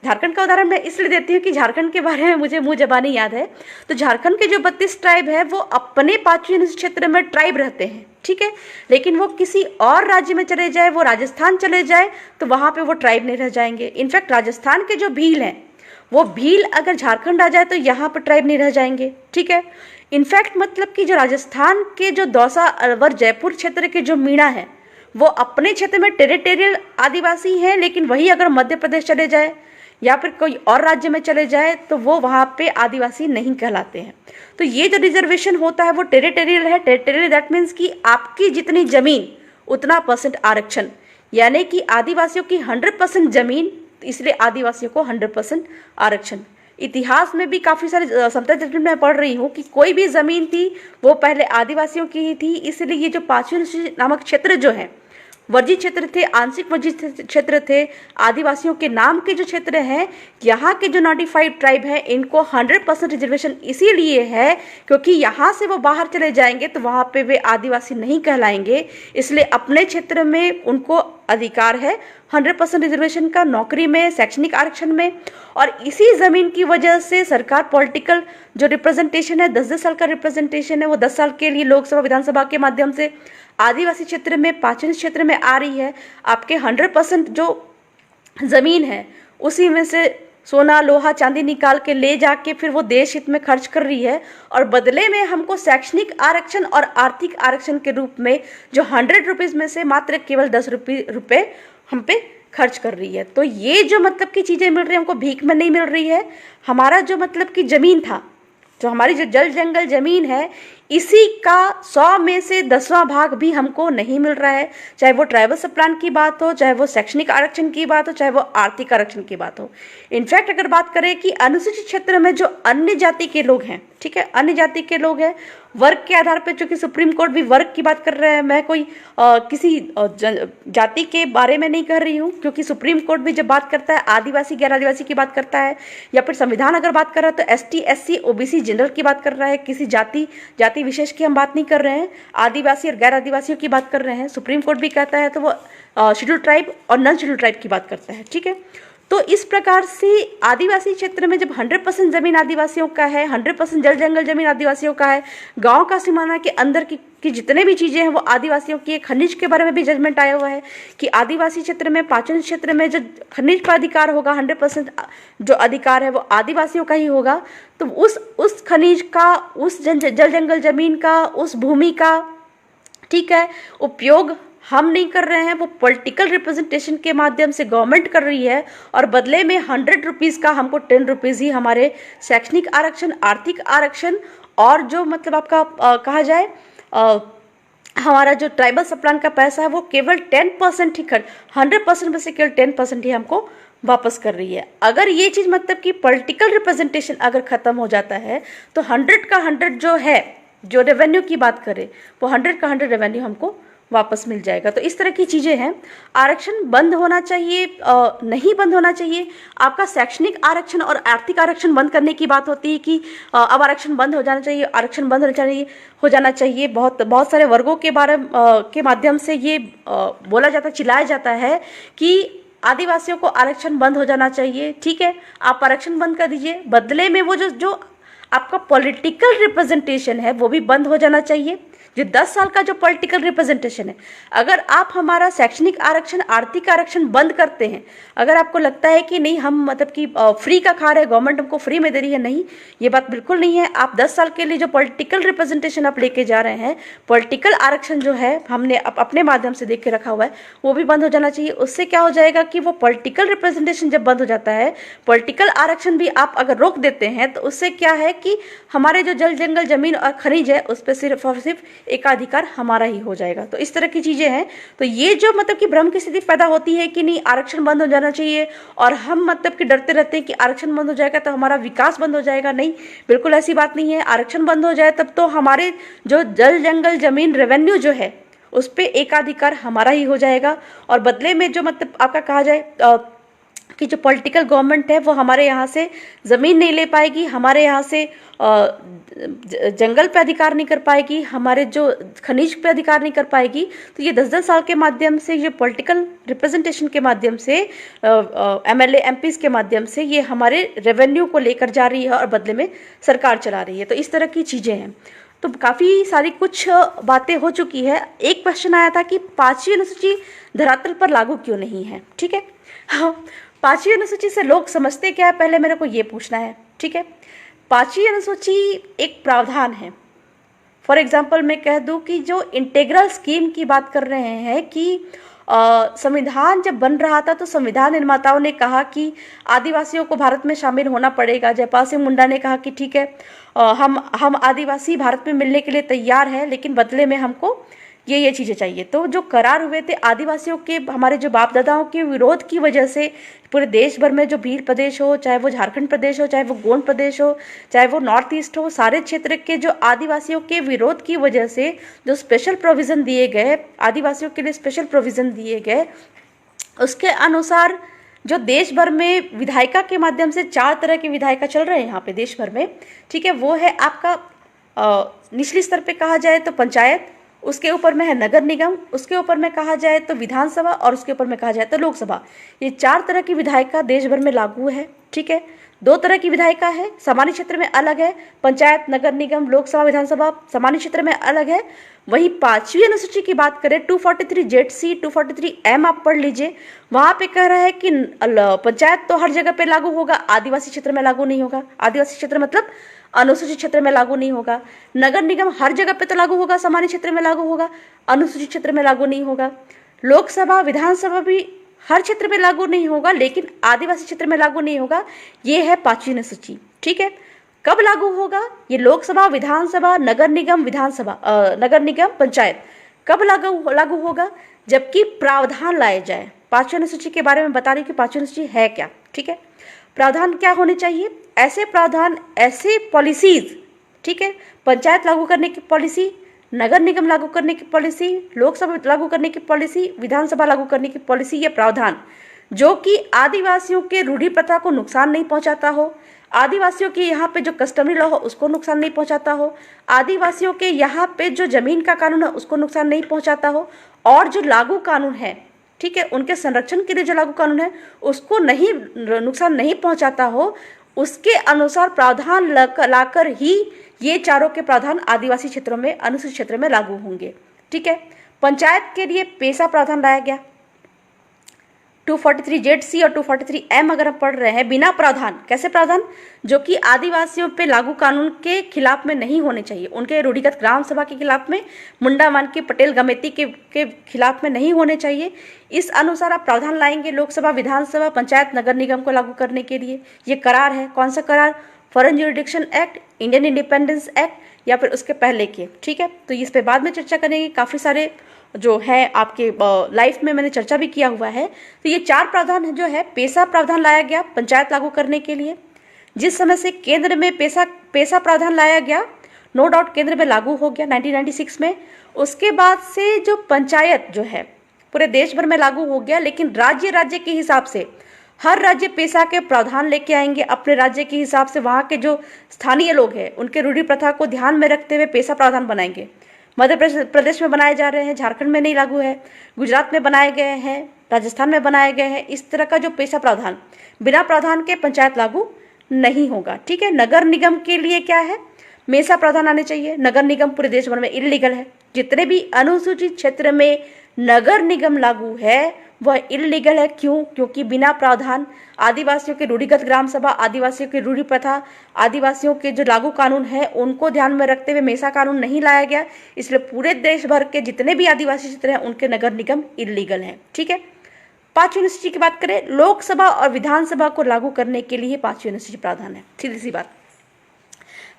A: झारखंड का उदाहरण मैं इसलिए देती हूँ कि झारखंड के बारे में मुझे मुँह ज़बानी याद है। तो झारखंड के जो 32 ट्राइब है वो अपने 5वीं अनुसूची क्षेत्र में ट्राइब रहते हैं, ठीक है, लेकिन वो किसी और राज्य में चले जाए, वो राजस्थान चले जाए तो वहाँ पे वो ट्राइब नहीं रह जाएंगे। इनफैक्ट राजस्थान के जो भील हैं, वो भील अगर झारखंड आ जाए तो यहाँ पर ट्राइब नहीं रह जाएंगे। ठीक है, इनफैक्ट मतलब कि जो राजस्थान के जो दौसा, अलवर, जयपुर क्षेत्र के जो मीणा है वो अपने क्षेत्र में टेरिटोरियल आदिवासी हैं, लेकिन वही अगर मध्य प्रदेश चले जाए या फिर कोई और राज्य में चले जाए तो वो वहाँ पे आदिवासी नहीं कहलाते हैं। तो ये जो रिजर्वेशन होता है वो टेरिटोरियल है। टेरिटोरियल दैट मीन्स कि आपकी जितनी ज़मीन उतना % आरक्षण। यानी कि आदिवासियों की 100% जमीन, इसलिए आदिवासियों को 100% आरक्षण। इतिहास में भी काफ़ी सारे समता जजमेंट में पढ़ रही हूँ कि कोई भी ज़मीन थी वो पहले आदिवासियों की ही थी, इसलिए ये जो 5वीं अनुसूची नामक क्षेत्र जो है, वर्जित क्षेत्र थे, आंशिक वर्जित क्षेत्र थे, आदिवासियों के नाम के जो क्षेत्र हैं, यहाँ के जो नोटिफाइड ट्राइब है इनको 100% रिजर्वेशन इसीलिए है क्योंकि यहाँ से वो बाहर चले जाएंगे तो वहाँ पे वे आदिवासी नहीं कहलाएंगे, इसलिए अपने क्षेत्र में उनको अधिकार है 100% रिजर्वेशन का, नौकरी में, शैक्षणिक आरक्षण में। और इसी ज़मीन की वजह से सरकार पॉलिटिकल जो रिप्रेजेंटेशन है, 10-10 साल का रिप्रेजेंटेशन है, वो 10 साल के लिए लोकसभा विधानसभा के माध्यम से आदिवासी क्षेत्र में, 5वीं क्षेत्र में आ रही है। आपके 100% जो ज़मीन है उसी में से सोना, लोहा, चांदी निकाल के ले जाके फिर वो देश हित में खर्च कर रही है, और बदले में हमको शैक्षणिक आरक्षण और आर्थिक आरक्षण के रूप में जो 100 रुपीज़ में से मात्र केवल 10 रुपये हम पे खर्च कर रही है। तो ये जो मतलब की चीज़ें मिल रही है हमको भीख में नहीं मिल रही है। हमारा जो मतलब की ज़मीन था, जो हमारी जो जल जंगल ज़मीन है, इसी का 100 में से 10वां भाग भी हमको नहीं मिल रहा है, चाहे वो ट्राइबल सब प्लान की बात हो, चाहे वो शैक्षणिक आरक्षण की बात हो, चाहे वो आर्थिक आरक्षण की बात हो। इनफैक्ट अगर बात करें कि अनुसूचित क्षेत्र में जो अन्य जाति के लोग हैं, ठीक है, अन्य जाति के लोग हैं, वर्ग के आधार पर, चूंकि सुप्रीम कोर्ट भी वर्ग की बात कर रहे हैं, मैं कोई किसी जाति के बारे में नहीं कर रही हूँ, क्योंकि सुप्रीम कोर्ट भी जब बात करता है आदिवासी गैर आदिवासी की बात करता है, या फिर संविधान अगर बात कर रहा है तो ST SC OBC जनरल की बात कर रहा है, किसी जाति विशेष की हम बात नहीं कर रहे हैं, आदिवासी और गैर आदिवासियों की बात कर रहे हैं। सुप्रीम कोर्ट भी कहता है तो वो शेड्यूल ट्राइब और नॉन शेड्यूल ट्राइब की बात करता है, ठीक है। तो इस प्रकार से आदिवासी क्षेत्र में जब 100% ज़मीन आदिवासियों का है, 100% जल जंगल ज़मीन आदिवासियों का है, गांव का सीमाना के अंदर की जितने भी चीज़ें हैं वो आदिवासियों की है। खनिज के बारे में भी जजमेंट आया हुआ है कि आदिवासी क्षेत्र में, 5वीं क्षेत्र में जो खनिज पर अधिकार होगा, 100% जो अधिकार है वो आदिवासियों का ही होगा। तो उस खनिज का, उस जल जंगल ज़मीन का, उस भूमि का, ठीक है, उपयोग हम नहीं कर रहे हैं, वो पॉलिटिकल रिप्रेजेंटेशन के माध्यम से गवर्नमेंट कर रही है, और बदले में 100 रुपीज़ का हमको 10 रुपीज़ ही हमारे शैक्षणिक आरक्षण, आर्थिक आरक्षण और जो मतलब आपका कहा जाए हमारा जो ट्राइबल सब प्लान का पैसा है वो केवल 10% ही 100% में से केवल 10% ही हमको वापस कर रही है। अगर ये चीज़ मतलब कि पॉलिटिकल रिप्रेजेंटेशन अगर ख़त्म हो जाता है तो 100 का 100 जो है, जो रेवेन्यू की बात करें, वो 100 का 100 रेवेन्यू हमको वापस मिल जाएगा। तो इस तरह की चीज़ें हैं। आरक्षण बंद होना चाहिए, नहीं बंद होना चाहिए। आपका शैक्षणिक आरक्षण और आर्थिक आरक्षण बंद करने की बात होती है कि अब आरक्षण बंद हो जाना चाहिए, आरक्षण बंद हो जाना चाहिए। बहुत सारे वर्गों के बारे के माध्यम से ये बोला जाता, चिल्लाया जाता है कि आदिवासियों को आरक्षण बंद हो जाना चाहिए। ठीक है, आप आरक्षण बंद कर दीजिए, बदले में वो जो आपका पॉलिटिकल रिप्रेजेंटेशन है वो भी बंद हो जाना चाहिए। जो 10 साल का जो पॉलिटिकल रिप्रेजेंटेशन है, अगर आप हमारा शैक्षणिक आरक्षण, आर्थिक आरक्षण बंद करते हैं, अगर आपको लगता है कि नहीं हम मतलब कि फ्री का खा रहे हैं, गवर्नमेंट हमको फ्री में दे रही है, नहीं, ये बात बिल्कुल नहीं है। आप 10 साल के लिए जो पॉलिटिकल रिप्रेजेंटेशन आप लेके जा रहे हैं, पॉलिटिकल आरक्षण जो है हमने अपने माध्यम से देख के रखा हुआ है, वो भी बंद हो जाना चाहिए। उससे क्या हो जाएगा कि वो पॉलिटिकल रिप्रेजेंटेशन जब बंद हो जाता है, पॉलिटिकल आरक्षण भी आप अगर रोक देते हैं, तो उससे क्या है कि हमारे जो जल जंगल जमीन और खनिज है उस पर सिर्फ और सिर्फ एकाधिकार हमारा ही हो जाएगा। तो इस तरह की चीजें हैं। तो ये जो मतलब कि भ्रम की स्थिति पैदा होती है कि नहीं आरक्षण बंद हो जाना चाहिए, और हम मतलब कि डरते रहते हैं कि आरक्षण बंद हो जाएगा तो हमारा विकास बंद हो जाएगा, नहीं, बिल्कुल ऐसी बात नहीं है। आरक्षण बंद हो जाए तब तो हमारे जो जल जंगल जमीन रेवेन्यू जो है उस पर एकाधिकार हमारा ही हो जाएगा, और बदले में जो मतलब आपका कहा जाए कि जो पॉलिटिकल गवर्नमेंट है वो हमारे यहाँ से ज़मीन नहीं ले पाएगी, हमारे यहाँ से जंगल पे अधिकार नहीं कर पाएगी, हमारे जो खनिज पे अधिकार नहीं कर पाएगी। तो ये 10-10 साल के माध्यम से, ये पॉलिटिकल रिप्रेजेंटेशन के माध्यम से, MLA MPs के माध्यम से ये हमारे रेवेन्यू को लेकर जा रही है और बदले में सरकार चला रही है। तो इस तरह की चीज़ें हैं। तो काफ़ी सारी कुछ बातें हो चुकी है। एक क्वेश्चन आया था कि 5वीं अनुसूची धरातल पर लागू क्यों नहीं है। ठीक है, हाँ, 5वीं अनुसूची से लोग समझते क्या है, पहले मेरे को ये पूछना है। ठीक है, 5वीं अनुसूची एक प्रावधान है। फॉर एग्जाम्पल मैं कह दूं कि जो इंटीग्रल स्कीम की बात कर रहे हैं कि संविधान जब बन रहा था तो संविधान निर्माताओं ने कहा कि आदिवासियों को भारत में शामिल होना पड़ेगा। जयपाल सिंह मुंडा ने कहा कि ठीक है, हम आदिवासी भारत में मिलने के लिए तैयार हैं, लेकिन बदले में हमको ये चीज़ें चाहिए। तो जो करार हुए थे आदिवासियों के, हमारे जो बाप दादाओं के विरोध की वजह से पूरे देश भर में, जो भील प्रदेश हो, चाहे वो झारखंड प्रदेश हो, चाहे वो गोंड प्रदेश हो, चाहे वो नॉर्थ ईस्ट हो, सारे क्षेत्र के जो आदिवासियों के विरोध की वजह से जो स्पेशल प्रोविज़न दिए गए, आदिवासियों के लिए स्पेशल प्रोविज़न दिए गए, उसके अनुसार जो देश भर में विधायिका के माध्यम से 4 तरह के विधायिका चल रहे हैं यहाँ पे देश भर में, ठीक है। वो है आपका निचली स्तर पे कहा जाए तो पंचायत, उसके ऊपर में है नगर निगम, उसके ऊपर में कहा जाए तो विधानसभा, और उसके ऊपर में कहा जाए तो लोकसभा। ये 4 तरह की विधायिका देश भर में लागू है, ठीक है। 2 तरह की विधायिका है, सामान्य क्षेत्र में अलग है, पंचायत, नगर निगम, लोकसभा, विधानसभा सामान्य क्षेत्र में अलग है। वहीं 5वीं अनुसूची की बात करें, 243 243 एम आप पढ़ लीजिए, वहां पे कह रहा है कि पंचायत तो हर जगह पे लागू होगा, आदिवासी क्षेत्र में लागू नहीं होगा। आदिवासी क्षेत्र मतलब अनुसूचित क्षेत्र में लागू नहीं होगा। नगर निगम हर जगह पे तो लागू होगा, सामान्य क्षेत्र में लागू होगा, अनुसूचित क्षेत्र में लागू नहीं होगा। लोकसभा, विधानसभा भी हर क्षेत्र में लागू नहीं होगा, लेकिन आदिवासी क्षेत्र में लागू नहीं होगा। ये है 5वीं अनुसूची, ठीक है। कब लागू होगा? ये लोकसभा, विधानसभा, नगर निगम, नगर निगम, पंचायत कब लागू होगा? जबकि प्रावधान लाए जाए। 5वीं अनुसूची के बारे में बता रही हूँ कि 5वीं अनुसूची है क्या, ठीक है। प्रावधान क्या होने चाहिए? ऐसे प्रावधान, ऐसे पॉलिसीज, ठीक है, पंचायत लागू करने की पॉलिसी, नगर निगम लागू करने की पॉलिसी, लोकसभा लागू करने की पॉलिसी, विधानसभा लागू करने की पॉलिसी, ये प्रावधान जो कि आदिवासियों के रूढ़ी प्रथा को नुकसान नहीं पहुंचाता हो, आदिवासियों के यहाँ पे जो कस्टमरी लॉ हो उसको नुकसान नहीं पहुंचाता हो, आदिवासियों के यहाँ पे जो जमीन का कानून है उसको नुकसान नहीं पहुंचाता हो, और जो लागू कानून है, ठीक है, उनके संरक्षण के लिए जो लागू कानून है उसको नहीं नुकसान नहीं पहुंचाता हो, उसके अनुसार प्रावधान लाकर ही ये चारों के प्रावधान आदिवासी क्षेत्रों में, अनुसूचित क्षेत्र में लागू होंगे, ठीक है। पंचायत के लिए पेशा प्रावधान लाया गया, 243 और 243 अगर हम पढ़ रहे हैं, बिना प्रावधान, कैसे प्रावधान? जो कि आदिवासियों पे लागू कानून के खिलाफ में नहीं होने चाहिए, उनके रूढ़िगत ग्राम सभा के खिलाफ में, मुंडा मान के पटेल गमेती के खिलाफ में नहीं होने चाहिए। इस अनुसार आप प्रावधान लाएंगे लोकसभा, विधानसभा, पंचायत, नगर निगम को लागू करने के लिए। ये करार है, कौन सा करार? Foreign jurisdiction act, Indian independence act, या फिर उसके पहले के, ठीक है। तो इस पे बाद में चर्चा करेंगे, काफ़ी सारे जो है आपके लाइफ में मैंने चर्चा भी किया हुआ है। तो ये 4 प्रावधान जो है, पेशा प्रावधान लाया गया पंचायत लागू करने के लिए। जिस समय से केंद्र में पेशा प्रावधान लाया गया, नो डाउट केंद्र में लागू हो गया 1996 में। उसके बाद से जो पंचायत जो है पूरे देश भर में लागू हो गया, लेकिन राज्य के हिसाब से हर राज्य पेशा के प्रावधान लेके आएंगे अपने राज्य के हिसाब से। वहाँ के जो स्थानीय लोग हैं उनके रूढ़ी प्रथा को ध्यान में रखते हुए पेशा प्रावधान बनाएंगे। मध्य प्रदेश में बनाए जा रहे हैं, झारखंड में नहीं लागू है, गुजरात में बनाए गए हैं, राजस्थान में बनाए गए हैं। इस तरह का जो पेशा प्रावधान, बिना प्रावधान के पंचायत लागू नहीं होगा, ठीक है। नगर निगम के लिए क्या है? मेसा प्रावधान आने चाहिए। नगर निगम पूरे देश भर में इलीगल है। जितने भी अनुसूचित क्षेत्र में नगर निगम लागू है वह इलीगल है। क्यों? क्योंकि बिना प्रावधान, आदिवासियों के रूढ़िगत ग्राम सभा, आदिवासियों की रूढ़ी प्रथा, आदिवासियों के जो लागू कानून है उनको ध्यान में रखते हुए मेसा कानून नहीं लाया गया। इसलिए पूरे देश भर के जितने भी आदिवासी क्षेत्र हैं उनके नगर निगम इलीगल हैं, ठीक है। 5वीं अनुसूची की बात करें, लोकसभा और विधानसभा को लागू करने के लिए 5वीं अनुसूची प्रावधान है।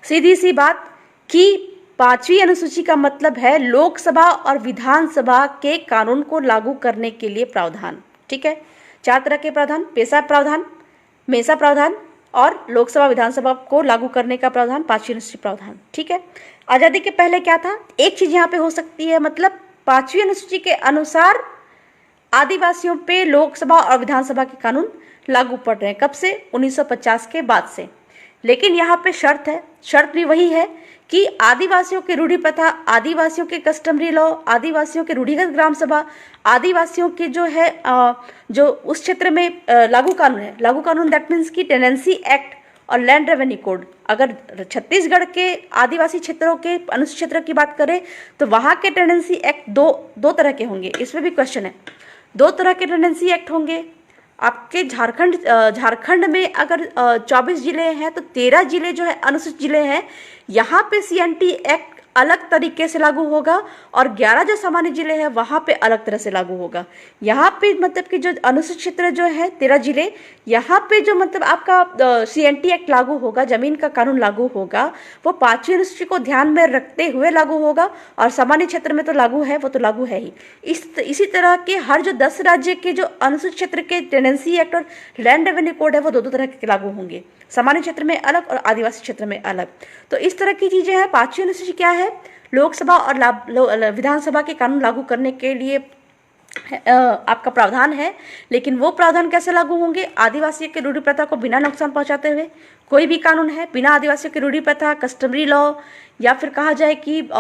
A: सीधी सी बात कि 5वीं अनुसूची का मतलब है लोकसभा और विधानसभा के कानून को लागू करने के लिए प्रावधान, ठीक है। 4 तरह के प्रावधान, पेशा प्रावधान, मेसा प्रावधान और लोकसभा विधानसभा को लागू करने का प्रावधान 5वीं अनुसूची प्रावधान, ठीक है। आज़ादी के पहले क्या था? एक चीज यहाँ पे हो सकती है, मतलब 5वीं अनुसूची के अनुसार आदिवासियों पे लोकसभा और विधानसभा के कानून लागू पड़ रहे हैं। कब से? 1950 के बाद से। लेकिन यहाँ पे शर्त है, शर्त भी वही है कि आदिवासियों के रूढ़ी प्रथा, आदिवासियों के कस्टमरी लॉ, आदिवासियों के रूढ़िगत ग्राम सभा, आदिवासियों के जो है जो उस क्षेत्र में लागू कानून है, लागू कानून दैट मीन्स की टेनेंसी एक्ट और लैंड रेवेन्यू कोड। अगर छत्तीसगढ़ के आदिवासी क्षेत्रों के अनुसूचित क्षेत्र की बात करें तो वहाँ के टेनेंसी एक्ट दो तरह के होंगे। इसमें भी क्वेश्चन है, 2 तरह के टेनेंसी एक्ट होंगे। आपके झारखंड में अगर 24 जिले हैं तो 13 जिले जो है अनुसूचित जिले हैं। यहाँ पे CNT एक्ट अलग तरीके से लागू होगा और 11 जो सामान्य जिले हैं वहाँ पे अलग तरह से लागू होगा। यहाँ पे मतलब कि जो अनुसूचित क्षेत्र जो है 13 जिले, यहाँ पे जो मतलब आपका CNT एक्ट लागू होगा, जमीन का कानून लागू होगा, वो 5वीं अनुसूची को ध्यान में रखते हुए लागू होगा। और सामान्य क्षेत्र में तो लागू है, वो तो लागू है ही। इसी तरह के हर जो 10 राज्य के जो अनुसूचित क्षेत्र के टेनेंसी एक्ट और लैंड रेवेन्यू कोड है वो दो तरह के लागू होंगे, सामान्य क्षेत्र में अलग और आदिवासी क्षेत्र में अलग। तो इस तरह की चीजें हैं। 5वीं अनुसूची क्या है, लोकसभा और विधानसभा के कानून लागू करने के लिए आपका प्रावधान है। लेकिन वो प्रावधान कैसे लागू होंगे, आदिवासियों की रूढ़ी प्रथा को बिना नुकसान पहुंचाते हुए। कोई भी कानून है बिना आदिवासियों की रूढ़ी प्रथा, कस्टमरी लॉ, या फिर कहा जाए कि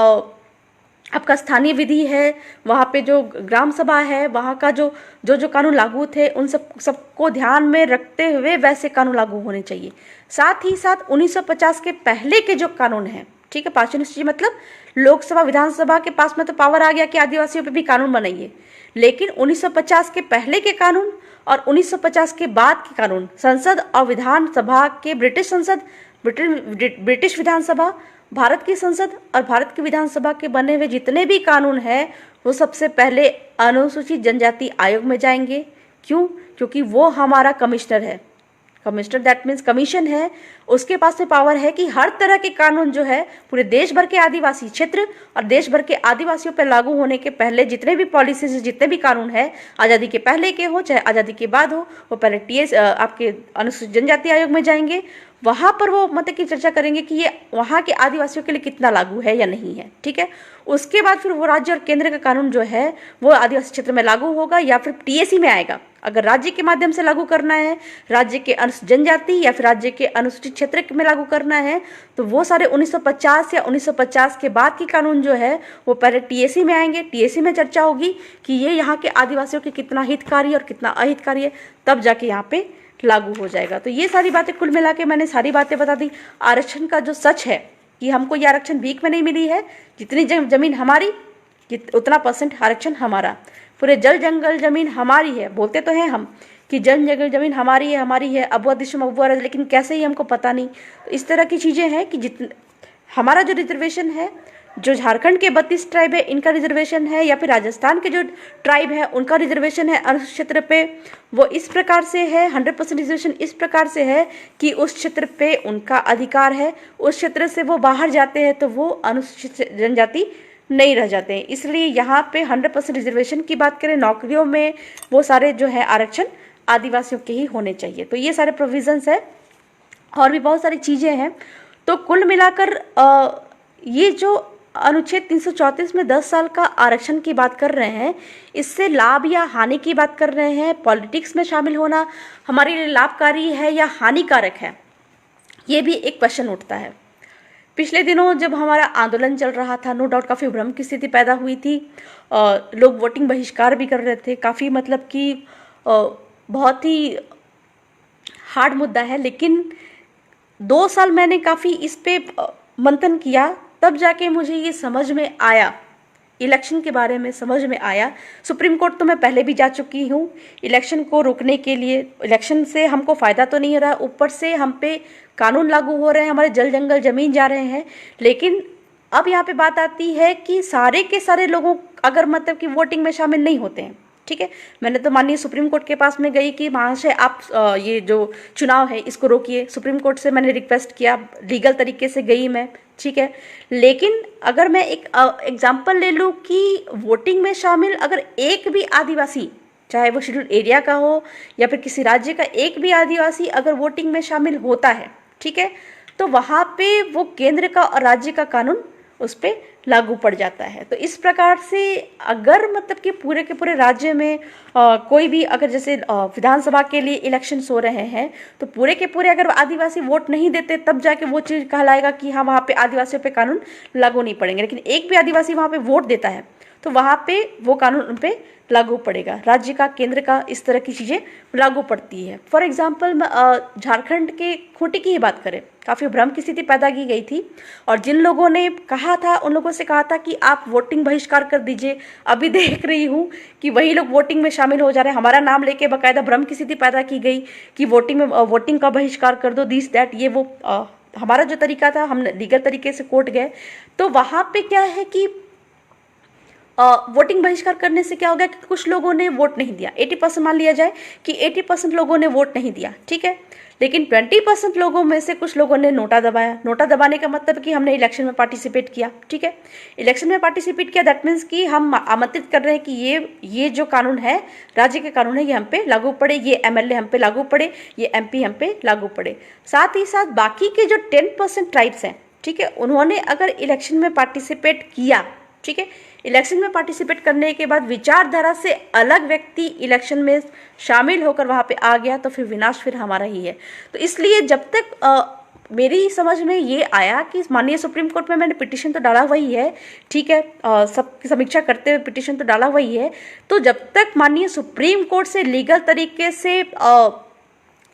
A: आपका स्थानीय विधि है, वहाँ पे जो ग्राम सभा है, वहाँ का जो कानून लागू थे उन सबको ध्यान में रखते हुए वैसे कानून लागू होने चाहिए। साथ ही साथ 1950 के पहले के जो कानून हैं, ठीक है, 5वीं अनुसूची मतलब लोकसभा विधानसभा के पास में तो पावर आ गया कि आदिवासियों पे भी कानून बनाइए। लेकिन 1950 के पहले के कानून और 1950 के बाद के कानून, संसद और विधानसभा के ब्रिटिश विधानसभा, भारत की संसद और भारत की विधानसभा के बने हुए जितने भी कानून हैं वो सबसे पहले अनुसूचित जनजाति आयोग में जाएंगे। क्यों? क्योंकि वो हमारा कमिश्नर है। कमिश्नर दैट मीन्स कमीशन है, उसके पास में पावर है कि हर तरह के कानून जो है पूरे देश भर के आदिवासी क्षेत्र और देश भर के आदिवासियों पर लागू होने के पहले जितने भी पॉलिसीज, जितने भी कानून है, आज़ादी के पहले के हो चाहे आज़ादी के बाद हो, वो पहले आपके अनुसूचित जनजाति आयोग में जाएंगे। वहाँ पर वो मतलब की चर्चा करेंगे कि ये वहाँ के आदिवासियों के लिए कितना लागू है या नहीं है, ठीक है। उसके बाद फिर वो राज्य और केंद्र का कानून जो है वो आदिवासी क्षेत्र में लागू होगा या फिर TAC में आएगा। अगर राज्य के माध्यम से लागू करना है, राज्य के अनुसूचित जनजाति या फिर राज्य के अनुसूचित क्षेत्र में लागू करना है, तो वो सारे 1950 या 1950 के बाद के कानून जो है वो पहले TAC में आएंगे। TAC में चर्चा होगी कि ये यहाँ के आदिवासियों के कितना हितकारी और कितना अहितकारी है, तब जाके यहाँ पे लागू हो जाएगा। तो ये सारी बातें कुल मिला के मैंने सारी बातें बता दी। आरक्षण का जो सच है कि हमको ये आरक्षण भीख में नहीं मिली है, जितनी जमीन हमारी उतना % आरक्षण हमारा, पूरे जल जंगल जमीन हमारी है। बोलते तो हैं हम कि जल जंगल जमीन हमारी है, अबुआ दिशम अबुआ रज, लेकिन कैसे ही हमको पता नहीं। तो इस तरह की चीज़ें हैं कि हमारा जो रिजर्वेशन है, जो झारखंड के 32 ट्राइब है इनका रिजर्वेशन है, या फिर राजस्थान के जो ट्राइब है उनका रिजर्वेशन है अनुसूचित क्षेत्र पे, वो इस प्रकार से है, 100% रिजर्वेशन इस प्रकार से है कि उस क्षेत्र पे उनका अधिकार है। उस क्षेत्र से वो बाहर जाते हैं तो वो अनुसूचित जनजाति नहीं रह जाते हैं। इसलिए यहाँ पे 100% रिजर्वेशन की बात करें, नौकरियों में वो सारे जो है आरक्षण आदिवासियों के ही होने चाहिए। तो ये सारे प्रोविजंस है और भी बहुत सारी चीज़ें हैं। तो कुल मिलाकर ये जो अनुच्छेद 334 में 10 साल का आरक्षण की बात कर रहे हैं, इससे लाभ या हानि की बात कर रहे हैं। पॉलिटिक्स में शामिल होना हमारे लिए लाभकारी है या हानिकारक है, ये भी एक क्वेश्चन उठता है। पिछले दिनों जब हमारा आंदोलन चल रहा था, नो डाउट काफ़ी भ्रम की स्थिति पैदा हुई थी। लोग वोटिंग बहिष्कार भी कर रहे थे, काफ़ी मतलब कि बहुत ही हार्ड मुद्दा है। लेकिन 2 साल मैंने काफ़ी इस पे मंथन किया, तब जाके मुझे ये समझ में आया, इलेक्शन के बारे में समझ में आया। सुप्रीम कोर्ट तो मैं पहले भी जा चुकी हूँ इलेक्शन को रोकने के लिए। इलेक्शन से हमको फ़ायदा तो नहीं हो रहा, ऊपर से हम पे कानून लागू हो रहे हैं, हमारे जल जंगल ज़मीन जा रहे हैं। लेकिन अब यहाँ पे बात आती है कि सारे के सारे लोगों अगर मतलब कि वोटिंग में शामिल नहीं होते हैं, ठीक है। मैंने तो माननीय सुप्रीम कोर्ट के पास में गई कि महाशय आप ये जो चुनाव है इसको रोकिए। सुप्रीम कोर्ट से मैंने रिक्वेस्ट किया, लीगल तरीके से गई मैं, ठीक है। लेकिन अगर मैं एक एग्जांपल ले लूँ कि वोटिंग में शामिल अगर एक भी आदिवासी, चाहे वो शेड्यूल एरिया का हो या फिर किसी राज्य का, एक भी आदिवासी अगर वोटिंग में शामिल होता है, ठीक है, तो वहाँ पे वो केंद्र का और राज्य का कानून उस पर लागू पड़ जाता है। तो इस प्रकार से अगर मतलब कि पूरे के पूरे राज्य में कोई भी अगर जैसे विधानसभा के लिए इलेक्शंस हो रहे हैं तो पूरे के पूरे अगर आदिवासी वोट नहीं देते तब जाके वो चीज़ कहलाएगा कि हाँ वहाँ पे आदिवासियों पे कानून लागू नहीं पड़ेंगे। लेकिन एक भी आदिवासी वहाँ पे वोट देता है तो वहाँ पे वो कानून उन पे लागू पड़ेगा, राज्य का, केंद्र का, इस तरह की चीज़ें लागू पड़ती है। फॉर एग्जांपल झारखंड के खूंटी की ही बात करें, काफ़ी भ्रम की स्थिति पैदा की गई थी और जिन लोगों ने कहा था उन लोगों से कहा था कि आप वोटिंग बहिष्कार कर दीजिए। अभी देख रही हूँ कि वही लोग वोटिंग में शामिल हो जा रहे हैं। हमारा नाम लेके बाकायदा भ्रम की स्थिति पैदा की गई कि वोटिंग का बहिष्कार कर दो, दिस दैट, ये वो हमारा जो तरीका था, हम लीगल तरीके से कोर्ट गए, तो वहाँ पे क्या है कि वोटिंग बहिष्कार करने से क्या हो गया कि कुछ लोगों ने वोट नहीं दिया। 80% मान लिया जाए कि 80% लोगों ने वोट नहीं दिया, ठीक है, लेकिन 20% लोगों में से कुछ लोगों ने नोटा दबाया। नोटा दबाने का मतलब कि हमने इलेक्शन में पार्टिसिपेट किया, ठीक है, इलेक्शन में पार्टिसिपेट किया, दैट मीन्स कि हम आमंत्रित कर रहे हैं कि ये जो कानून है, राज्य के कानून है, ये हम पे लागू पड़े, ये एमएलए हम पे लागू पड़े, ये एमपी हम पे लागू पड़े। साथ ही साथ बाकी के जो 10% ट्राइब्स हैं, ठीक है, उन्होंने अगर इलेक्शन में पार्टिसिपेट किया, ठीक है, इलेक्शन में पार्टिसिपेट करने के बाद विचारधारा से अलग व्यक्ति इलेक्शन में शामिल होकर वहाँ पे आ गया, तो फिर विनाश फिर हमारा ही है। तो इसलिए जब तक मेरी समझ में ये आया कि माननीय सुप्रीम कोर्ट में मैंने पिटीशन तो डाला हुआ ही है, ठीक है, सबकी समीक्षा करते हुए पिटीशन तो डाला हुआ ही है, तो जब तक माननीय सुप्रीम कोर्ट से लीगल तरीके से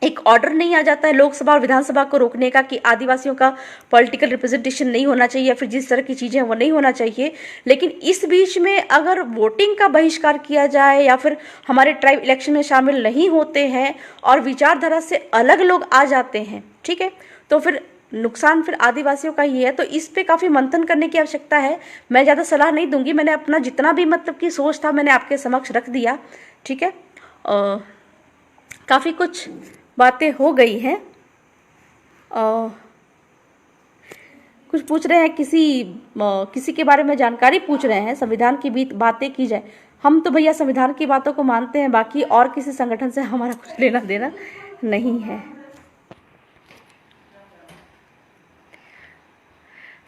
A: एक ऑर्डर नहीं आ जाता है लोकसभा और विधानसभा को रोकने का कि आदिवासियों का पॉलिटिकल रिप्रेजेंटेशन नहीं होना चाहिए या फिर जिस तरह की चीज़ें हैं वो नहीं होना चाहिए, लेकिन इस बीच में अगर वोटिंग का बहिष्कार किया जाए या फिर हमारे ट्राइब इलेक्शन में शामिल नहीं होते हैं और विचारधारा से अलग लोग आ जाते हैं, ठीक है, तो फिर नुकसान फिर आदिवासियों का ही है। तो इस पे काफ़ी मंथन करने की आवश्यकता है। मैं ज़्यादा सलाह नहीं दूंगी, मैंने अपना जितना भी मतलब की सोच था मैंने आपके समक्ष रख दिया, ठीक है। काफ़ी कुछ बातें हो गई हैं। कुछ पूछ रहे हैं, किसी के बारे में जानकारी पूछ रहे हैं, संविधान की बातें की जाए। हम तो भैया संविधान की बातों को मानते हैं, बाकी और किसी संगठन से हमारा कुछ लेना देना नहीं है।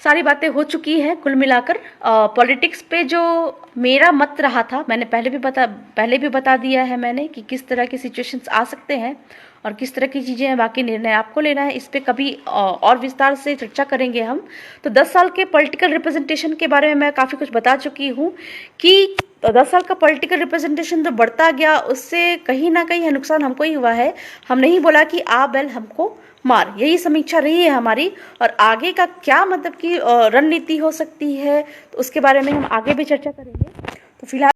A: सारी बातें हो चुकी हैं कुल मिलाकर। पॉलिटिक्स पे जो मेरा मत रहा था, मैंने पहले भी बता दिया है मैंने कि किस तरह के सिचुएशंस आ सकते हैं और किस तरह की चीज़ें हैं, बाकी निर्णय आपको लेना है। इस पे कभी और विस्तार से चर्चा करेंगे हम। तो 10 साल के पॉलिटिकल रिप्रेजेंटेशन के बारे में मैं काफ़ी कुछ बता चुकी हूँ कि 10 साल का पॉलिटिकल रिप्रेजेंटेशन जो बढ़ता गया, उससे कहीं ना कहीं नुकसान हमको ही हुआ है। हम नहीं बोला कि आ बैल हमको मार, यही समीक्षा रही है हमारी। और आगे का क्या मतलब कि रणनीति हो सकती है, तो उसके बारे में हम आगे भी चर्चा करेंगे। तो फिलहाल